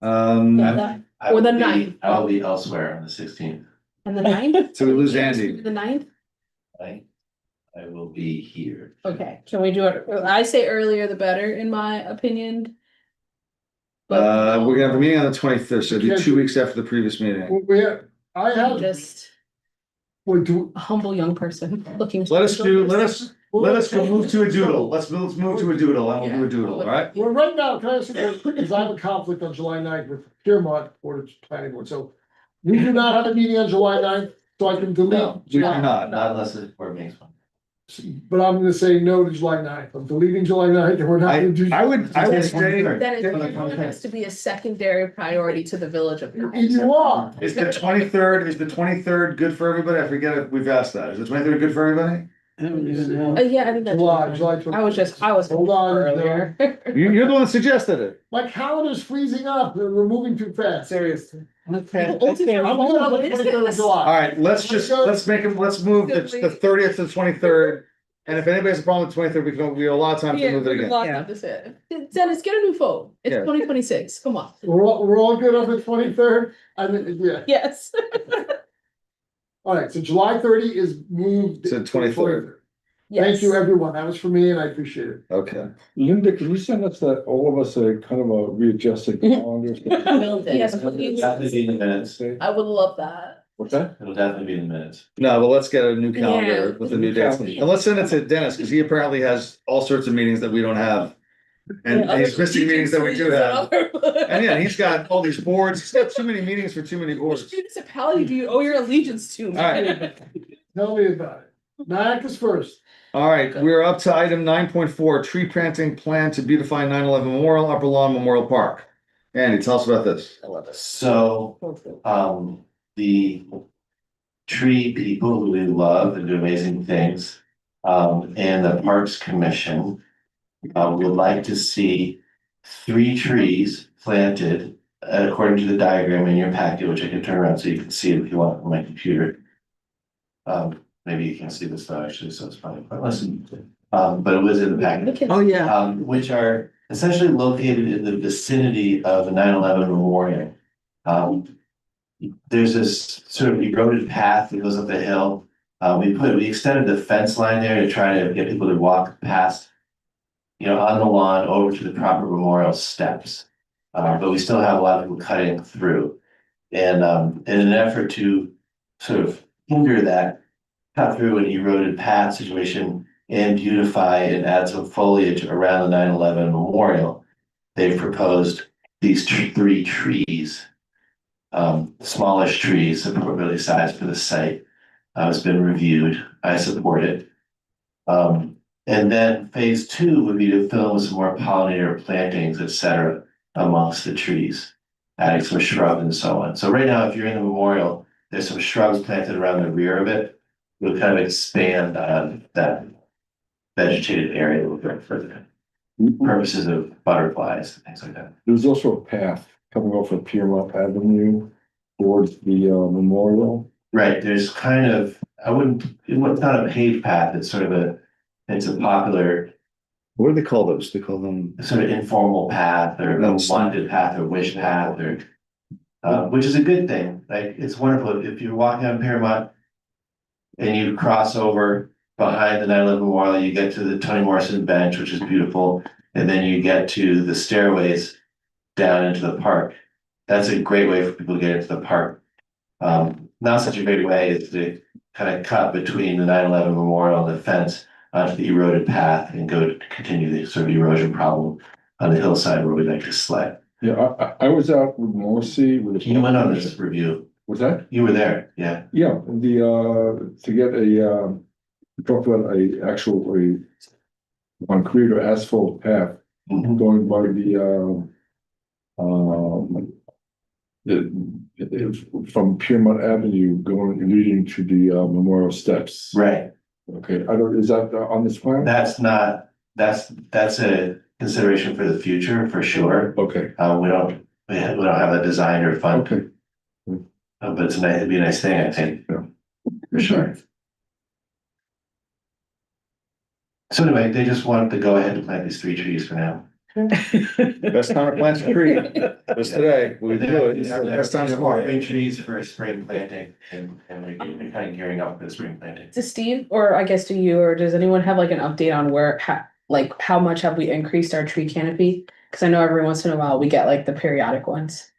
Um, I Or will the be- 9th. I will be elsewhere on the 16th. And the 9th? so we lose Andy. The 9th? I will be here. Okay, can we do it? I say earlier the better, in my opinion. We're gonna have a meeting on the 25th, so it'll be 2 weeks after the previous meeting. We have, I I'm have, just we do, a humble young person looking. Let us go move to a doodle, let's move to a doodle, and we'll do a doodle, all right? well, right now, can I ask you, because I have a conflict on July 9th with Piermont Board of Planning Board, so we do not have a meeting on July 9th, so I can delete. No, We do not. Not unless the board makes one. But I'm gonna say no to July 9th. I'm deleting July 9th and we're not gonna do. I would say. That is, has to be a secondary priority to the village of. And you are. Is the 23rd good for everybody? I forget if we've asked that. Is the 23rd good for everybody? I don't even know. Yeah, I think that's. July. I was. Hold on, Earlier. You're the one that suggested it. My calendar's freezing up. We're moving too fast. Seriously. Okay. Well, ultimately, I'm going on the What is 23rd of this? All July. right, let's move the 30th to the 23rd And if anybody has a problem with 23rd, we have a lot of time to Yeah, move it we're again. locked up to say it. Dennis, get a new phone. It's Yeah. 2026. Come on. We're all good on the 23rd? I mean, yeah. Yes. All right, so July 30 is moved. To 23rd. Thank you, Yes. everyone. That was for me and I appreciate it. Okay. Linda, can you send us that, all of us a kind of a readjusted calendar? Yes, please. Definitely be in the minutes. I would love that. What's that? It'll definitely be in the minutes. No, but let's get a new calendar Yeah. with the new dates. And let's send it to Dennis, because he apparently has all sorts of meetings that we don't have. And he's missing meetings that we do have. And yeah, he's got all these boards. He's got too many meetings for too many boards. Which municipality do you owe your allegiance to? All right. Tell me about it. Nyack is first. All right, we're up to item 9.4, tree planting plan to beautify 9/11 Memorial, Upper Lawn Memorial Park. Andy, tell us about this. I love this. So, the tree people who we love and do amazing things, and the Parks Commission would like to see 3 trees planted according to the diagram in your packet, which I can turn around so you can see it if you want on my computer. Maybe you can't see this though, actually, so it's probably pointless. But it was in the packet. Oh, yeah. Which are essentially located in the vicinity of the 9/11 memorial. There's this sort of eroded path that goes up the hill. We extended the fence line there to try to get people to walk past, on the lawn over to the proper memorial steps. But we still have a lot of people cutting through. And in an effort to sort of hinder that cut through an eroded path situation and beautify and add some foliage around the 9/11 memorial, they've proposed these 3 trees. Smallish trees, appropriately sized for the site. It's been reviewed. I support it. And then phase 2 would be to fill in with some more pollinator plantings, etc., amongst the trees, adding some shrub and so on. So right now, if you're in the memorial, there's some shrubs planted around the rear of it. We'll kind of expand on that vegetated area a little bit for the purposes of butterflies and things like that. There's also a path coming off of Piermont Avenue towards the memorial. Right, there's kind of, it's not a paved path, it's sort of it's a popular What do they call those? They call them. sort of informal path or a wanted path or wish path or which is a good thing. Like, it's wonderful if you're walking on Paramount and you cross over behind the 9/11 memorial, you get to the Toni Morrison bench, which is beautiful, and then you get to the stairways down into the park. That's a great way for people to get into the park. Not such a great way is to kind of cut between the 9/11 memorial and the fence onto the eroded path and go to continue the sort of erosion problem on the hillside where we like to sled. Yeah, I was out with Morrissey with the. You went on this review. Was that? You were there, yeah. Yeah, to get talk about a concrete or asphalt path Mhm. going by from Piermont Avenue going leading to the memorial steps. Right, Okay, is that on this plan? that's a consideration for the future, for sure. Okay, We don't have that designed or funded, okay. but it'd be a nice thing, I think. Yeah. For sure. So anyway, they just wanted to go ahead and plant these 3 trees for now. Best time to plant a tree was today. We do it. Best time tomorrow. 3 trees for spring planting and we're kind of gearing up for the spring planting. To Steve, or I guess to you, or does anyone have like an update on how much have we increased our tree canopy? Cause I know every once in a while we get like the periodic ones.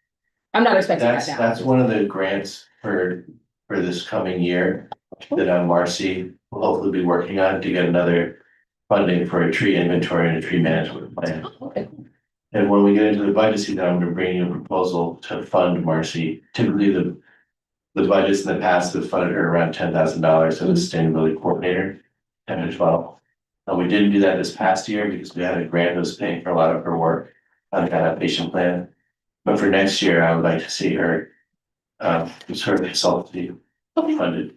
I'm not expecting that now. That's one of the grants for this coming year that Marcy will hopefully be working on to get another funding for a tree inventory and a tree management plan. Oh, okay. And when we get into the budget season, I'm gonna bring you a proposal to fund Marcy. Typically, the budgets in the past have funded her around $10,000 as a sustainability coordinator, 10 to 12. And we didn't do that this past year because we had a grant that was paying for a lot of her work on the adaptation plan. But for next year, I would like to see her sort of consultancy funded.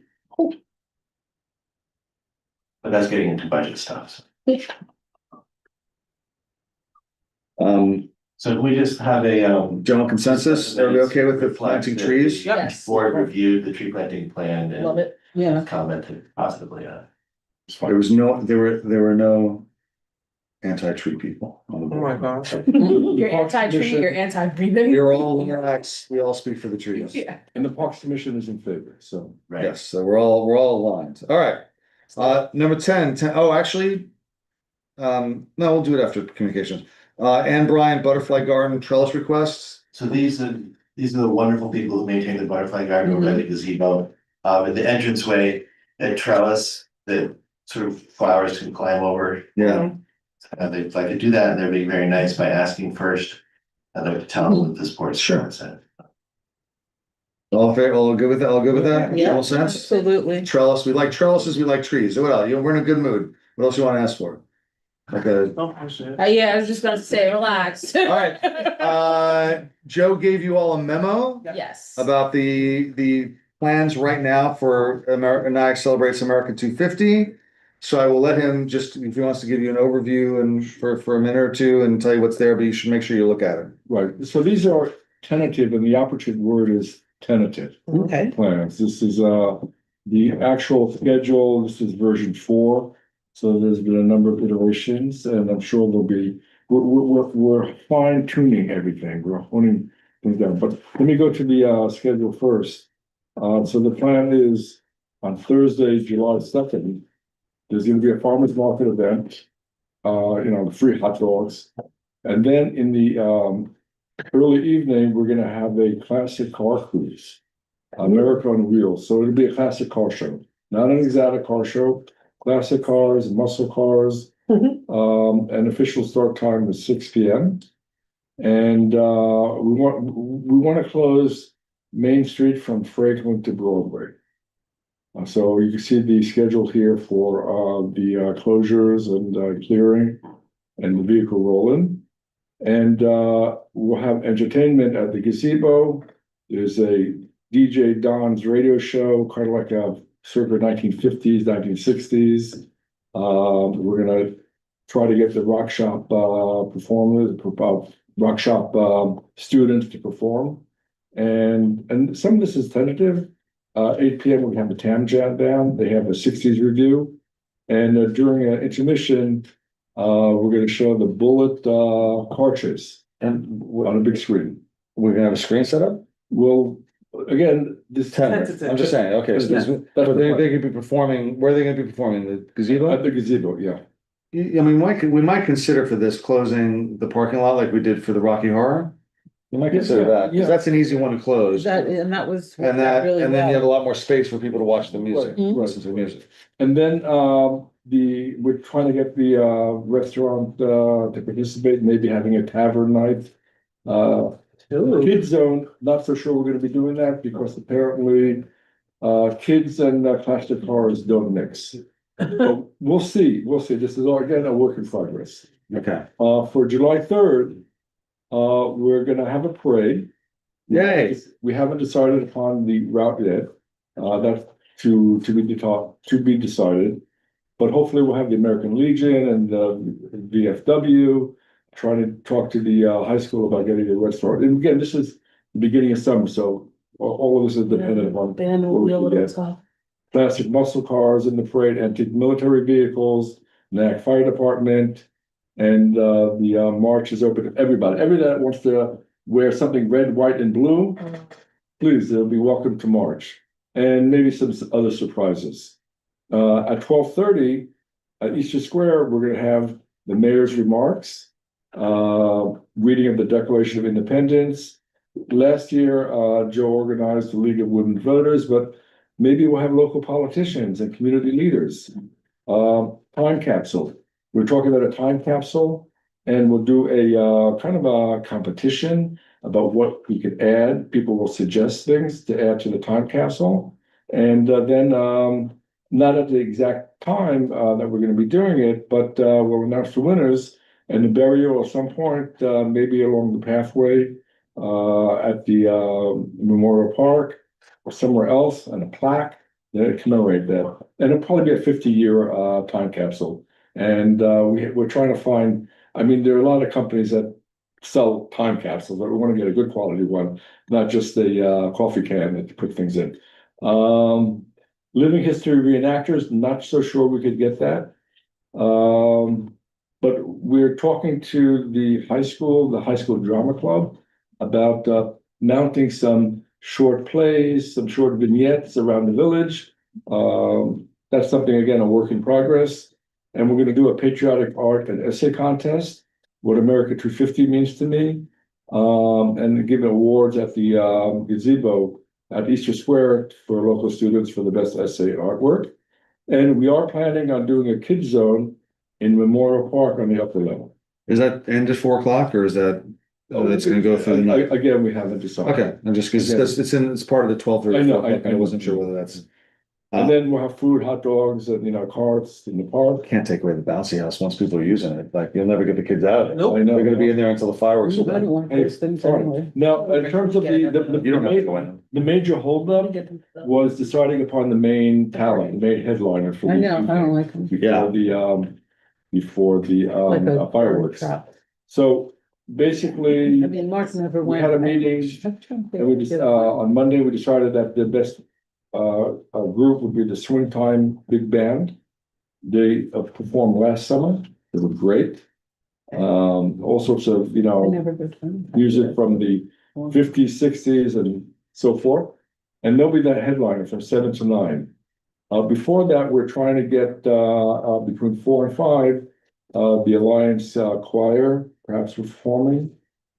But that's getting into budget stuff. So can we just have a General consensus, are we okay with the planting trees? Yes. board reviewed the tree planting plan Love and it. Yeah. commented positively on it. There was no, there were no anti-tree people on the board. gosh. You're Parks anti-tree, Commission- you're anti-breathing. We're all relaxed, we all speak for the trees. Yeah. And the Parks Commission is in favor, so. Right. Yes, so we're all aligned. All right. Number 10, oh, actually. No, we'll do it after communications. Anne Bryant Butterfly Garden trellis requests. So these are the wonderful people who maintain the butterfly garden over at the gazebo. In the entranceway, a trellis that sort of flowers can climb over. Yeah, They'd like to do that, and they're being very nice by asking first. And then we tell them that this board's. Sure. all fair, all good with that, all good with that? Yeah. All sense? Absolutely. Trellis, we like trellises, we like trees. What else? We're in a good mood. What else you wanna ask for? Okay, Yeah, I was just gonna say, relax. all right. Joe gave you all a memo Yes. about the plans right now for Nyack Celebrates America 250. So I will let him just, if he wants to give you an overview and for a minute or two and tell you what's there, but you should make sure you look at it. Right, so these are tentative, and the operative word is tentative Okay. plans. This is the actual schedule, this is version 4. So there's been a number of iterations, and I'm sure there'll be, we're fine tuning everything, we're honing things down, but let me go to the schedule first. So the plan is on Thursday, July 2nd, there's gonna be a farmer's market event. Free hot dogs. And then in the early evening, we're gonna have a classic car cruise. America on Wheels, so it'll be a classic car show, not an exotic car show. Classic cars, muscle cars. And official start time is 6 p.m. And we want to close Main Street from Franklin to Broadway. So you can see the schedule here for the closures and clearing and the vehicle rolling. And we'll have entertainment at the gazebo. There's a DJ Don's radio show, kind of like a circa 1950s, 1960s. We're gonna try to get the rock shop performers, rock shop students to perform. And some of this is tentative. 8 p.m. we have the Tam Jam Band. They have a 60s review. And during an intermission, we're gonna show the Bullet car chase And on a big screen. we're gonna have a screen set up? Well, again, this. Tentative. I'm just saying, okay, so That's but the they plan. could be performing, where are they gonna be performing? The At gazebo? the gazebo, yeah. I mean, we might consider for this closing the parking lot like we did for the Rocky Horror. You might consider that, Yeah. because that's an easy one to close. That was. And that, really and then you have a well. lot more space for people to watch the music, Right, right. listen to the music. And then we're trying to get the restaurant to participate, maybe having a tavern night. Kids zone, not so sure we're gonna be doing that because apparently kids and classic cars don't mix. But we'll see. This is all again a work in progress. Okay. For July 3rd, we're gonna have a parade. Yay. We haven't decided upon the route yet. That's to be decided. But hopefully we'll have the American Legion and VFW, trying to talk to the high school about getting a restaurant. And again, this is the beginning of summer, so all of this is dependent upon Band what will we be a can little get. tough. Classic muscle cars in the parade, antique military vehicles, Nyack Fire Department. And the march is open to everybody. Everybody that wants to wear something red, white, and blue, please, they'll be welcome to march. And maybe some other surprises. At 12:30 at Easter Square, we're gonna have the mayor's remarks, reading of the Declaration of Independence. Last year, Joe organized the League of Women Voters, but maybe we'll have local politicians and community leaders. Time capsule. We're talking about a time capsule, and we'll do a kind of a competition about what we could add. People will suggest things to add to the time capsule. And then not at the exact time that we're going to be doing it, but we'll announce the winners and the burial at some point, maybe along the pathway at the Memorial Park or somewhere else, and a plaque that commemorate that. And it'll probably be a 50-year time capsule. And we're trying to find, I mean, there are a lot of companies that sell time capsules, but we want to get a good quality one, not just a coffee can that you put things in. living history reenactors, not so sure we could get that. But we're talking to the high school drama club about mounting some short plays, some short vignettes around the village. That's something, again, a work in progress. And we're gonna do a patriotic art and essay contest, what America 250 means to me. And give awards at the gazebo at Easter Square for local students for the best essay artwork. And we are planning on doing a kids zone in Memorial Park on the upper level. Is that end at 4 o'clock or is that, that's gonna go through the night? Again, we haven't decided. Okay, and just because it's part of the 12:30. I know, I wasn't sure whether that's. And then we'll have food, hot dogs, and, carts in the park. Can't take away the bouncy house once people are using it, like, you'll never get the kids out of it. I know. They're gonna be in there until the fireworks. I are don't done. want those things All right. anyway. Now, in terms of You don't have to go in. the major holdup was deciding upon the main talent, the main headliner for. I the know, I evening don't like them. Before the Like a fireworks. trap. So basically, I mean, Mark never we went. had a meeting, and we just, on Monday, we decided that the best group would be the Swingtime Big Band. They performed last summer. They were great. All sorts of, music from the fifties, sixties, and so forth. And they'll be that headliner from 7 to 9. Before that, we're trying to get between 4 and 5, the Alliance Choir, perhaps performing.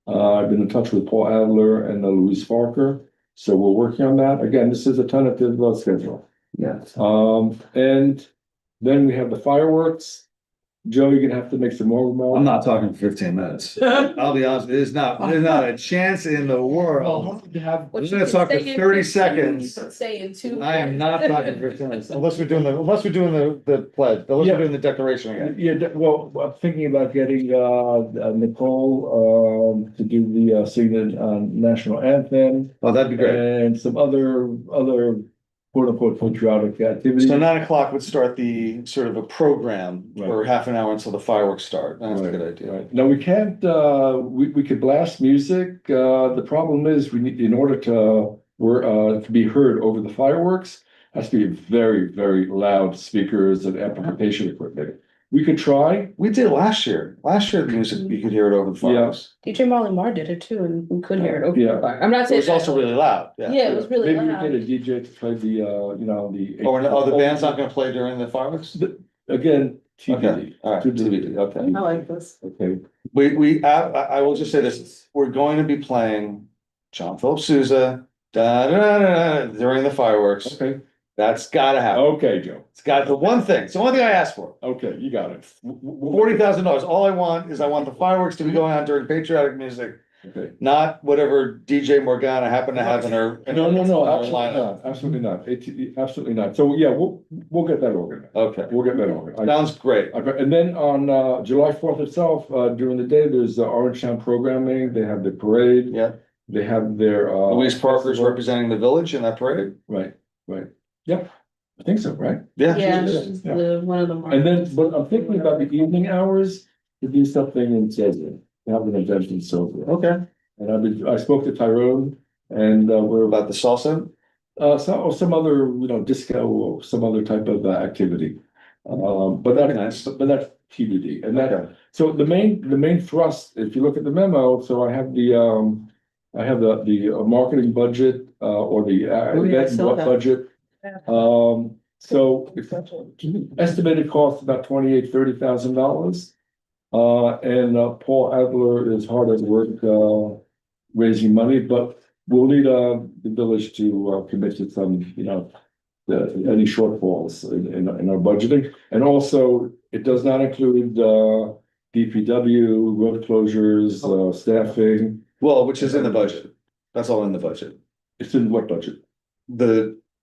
I've been in touch with Paul Adler and Louise Farker, so we're working on that. Again, this is a tentative schedule. Yes. And then we have the fireworks. Joe, you're gonna have to make some more. I'm not talking for 15 minutes. I'll be honest, there's not a chance in the world. I'm gonna talk for 30 seconds. Say in 2. I am not talking for 15 minutes, unless we're doing the pledge, unless Yeah. we're doing the declaration again. Yeah, well, I'm thinking about getting Nicole to do the sing the national anthem Oh, that'd be great. and some other quote unquote patriotic activities. So 9 o'clock would start the sort of a program for half an hour until the fireworks start. That's a good idea. Right. Now, we can't, we could blast music. The problem is we need, in order to be heard over the fireworks, has to be very, very loud speakers and amplification equipment. We could try. We did last year. Last year, the music, you could hear it over the fireworks. DJ Marley Marr did it too, and we could hear it over Yeah. the fire. I'm not It saying. was also really loud. Yeah, it was really Maybe we loud. get a DJ to play the, the. Oh, the band's not gonna play during the fireworks? Again, TBD. Okay, all right, TBD, okay. I like this. Okay, I will just say this, we're going to be playing John Philip Sousa, during the fireworks. okay, That's gotta happen. okay, Joe. It's got the one thing, it's the one thing I asked for. Okay, you got it. $40,000. All I want is I want the fireworks to be going on during patriotic music, Okay. not whatever DJ Morgana happened to have in her. No, lineup. absolutely not, absolutely not. So, yeah, we'll get that organized. Okay, We'll get that organized. sounds great. Okay, and then on July 4th itself, during the day, there's the Orange Town programming, they have the parade. Yeah. They have their Louise Parker's festival. representing the village in that parade. Right, yep, I think so, right? Yeah, she is. she's the, one of them. And then, but I'm thinking about the evening hours to do something in Sylvia, to have an event in Sylvia. Okay. And I spoke to Tyrone and we're About the salsa? some other, disco or some other type of activity. But that's TBD. And that, Okay. so the main thrust, if you look at the memo, so I have the marketing budget, or the yeah, I event saw that. budget. So estimated cost about $28,000-$30,000. And Paul Adler is hard at work raising money, but we'll need the village to commit to some, any shortfalls in our budgeting. And also, it does not include DPW, road closures, staffing. Well, which is in the budget. That's all in the budget. It's in what budget?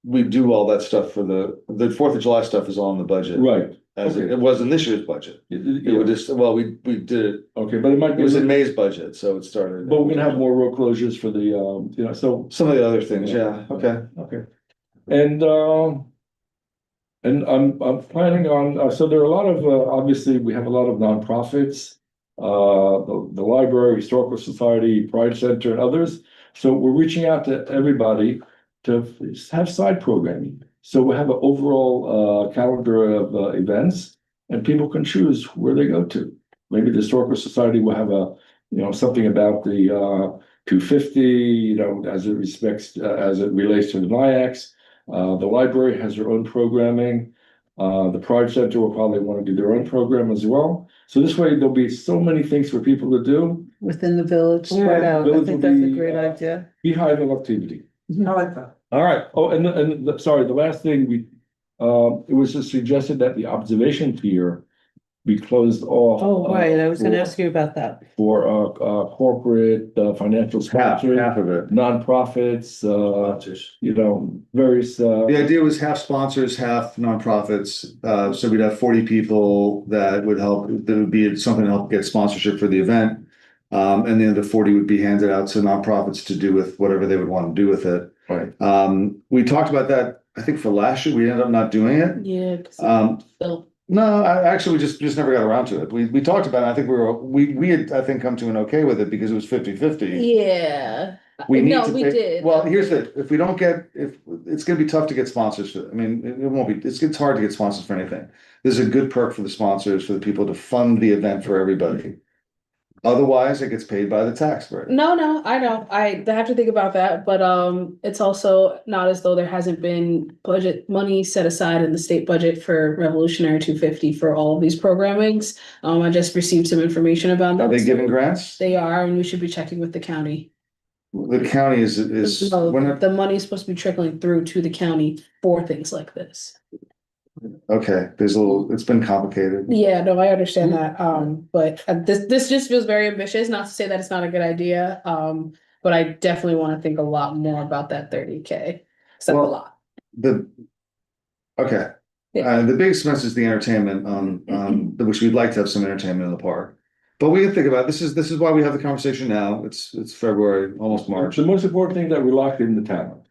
We do all that stuff for the 4th of July stuff is all in the budget. Right. As Okay. it was in this year's budget. It would just, well, we did it, Okay, but it might it be, was in May's budget, so it started. but we're gonna have more road closures for the, so. Some of the other things, yeah, okay. Okay. And I'm planning on, so there are a lot of, obviously, we have a lot of nonprofits. The library, Historical Society, Pride Center and others. So we're reaching out to everybody to have side programming. So we have an overall calendar of events, and people can choose where they go to. Maybe the Historical Society will have something about the 250, as it relates to the NIAX. The library has their own programming. The Pride Center will probably want to do their own program as well. So this way, there'll be so many things for people to do. Within the village, spread Yeah, out. I village think will that's a be, great idea. Beehive of activity. I like that. All right. Oh, sorry, the last thing it was just suggested that the observation pier be closed off. Oh, right, I was gonna ask you about that. For corporate, financial sponsors, Half of it. nonprofits, various, The idea was half sponsors, half nonprofits. So we'd have 40 people that would help, that would be something to help get sponsorship for the event. And the other 40 would be handed out to nonprofits to do with whatever they would want to do with it. right. We talked about that, I think for last year, we ended up not doing it. Yeah. So, No, we just never got around to it. We talked about it. I think we had, I think, come to an okay with it because it was 50-50. yeah. We need No, to we pay- did. Well, here's if we don't get, if, it's gonna be tough to get sponsors for, I mean, it won't be, it's hard to get sponsors for anything. This is a good perk for the sponsors, for the people to fund the event for everybody. Otherwise, it gets paid by the taxpayer. No, I know. I have to think about that, but it's also not as though there hasn't been budget money set aside in the state budget for Revolutionary 250 for all of these programmings. I just received some information about Are that. they giving grants? They are, and we should be checking with the county. The county is, No, we're not- the money is supposed to be trickling through to the county for things like this. okay, it's been complicated. Yeah, no, I understand that. But this just feels very ambitious, not to say that it's not a good idea. But I definitely want to think a lot more about that 30K. It's a Well, lot. Okay. Yeah. The big expense is the entertainment which we'd like to have some entertainment in the park. But we can think about, this is why we have the conversation now. It's February, almost March. The most important thing that we locked in the talent.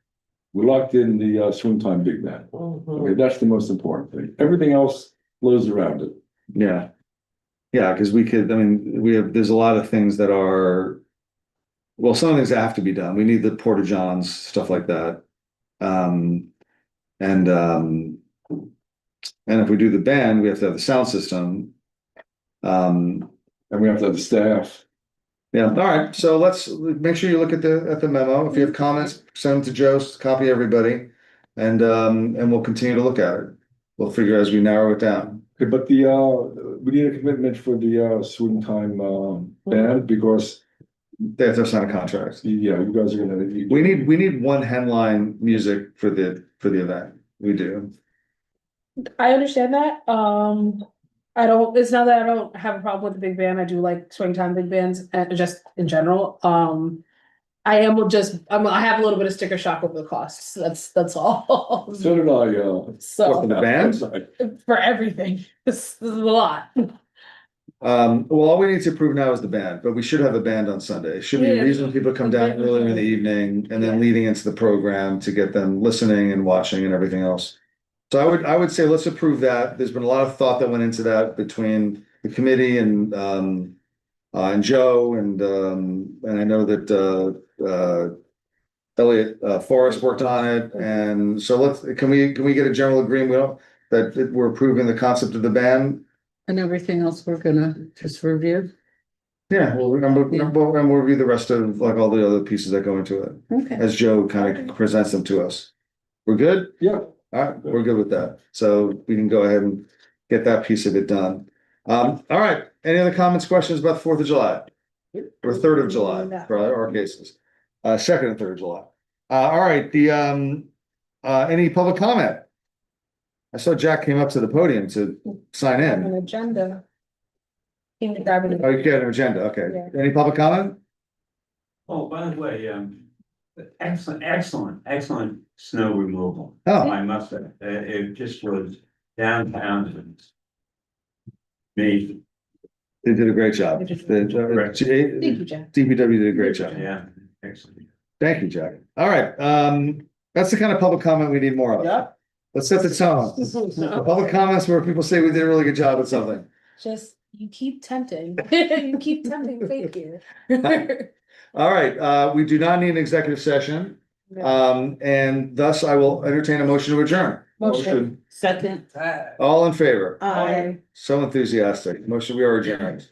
We locked in the swim time big band. Okay, that's the most important thing. Everything else flows around it. Yeah. Yeah, because there's a lot of things that are, well, some things that have to be done. We need the porta johns, stuff like that. And if we do the band, we have to have the sound system. And we have to have the staff. Yeah, all right, so let's make sure you look at the memo. If you have comments, send them to Joe, copy everybody. And we'll continue to look at it. We'll figure as we narrow it down. Okay, but we need a commitment for the swim time band because They have to sign a contract. you guys are gonna. We need one headline music for the event. We do. I understand that. It's not that I don't have a problem with the big band. I do like swing time big bands and just in general. I have a little bit of sticker shock over the costs. That's all. So did I, So For the band? for everything, this is a lot. Well, all we need to approve now is the band, but we should have a band on Sunday. Should be Yeah. reasonable people come down earlier in the evening and then leading into the program to get them listening and watching and everything else. So I would say let's approve that. There's been a lot of thought that went into that between the committee and Joe and I know that Elliot Forrest worked on it. And so can we get a general agreement that we're approving the concept of the band? And everything else we're gonna just review. Yeah, we'll review the rest of like all the other pieces that go into it Okay. as Joe kind of presents them to us. We're good? Yeah. All right, we're good with that. So we can go ahead and get that piece of it done. All right, any other comments, questions about the 4th of July? Or 3rd of July for our cases, 2nd and 3rd of July. All right, any public comment? I saw Jack came up to the podium to sign in. An agenda. Can you grab it? Oh, you got an agenda, okay. Any public comment? Oh, by the way, excellent snow removal. Oh, I must say, it just was downtown and me, they did a great job. They did. Correct. Thank you, Jack. DPW did a great job. yeah, excellent. Thank you, Jack. All right, that's the kind of public comment we need more of. Yeah. Let's set the tone. Public comments where people say we did a really good job at something. Just, you keep tempting. You keep tempting fate here. All right, we do not need an executive session. And thus I will entertain a motion to adjourn. Motion. Second. All in favor? Aye. So enthusiastic. Motion, we are adjourned.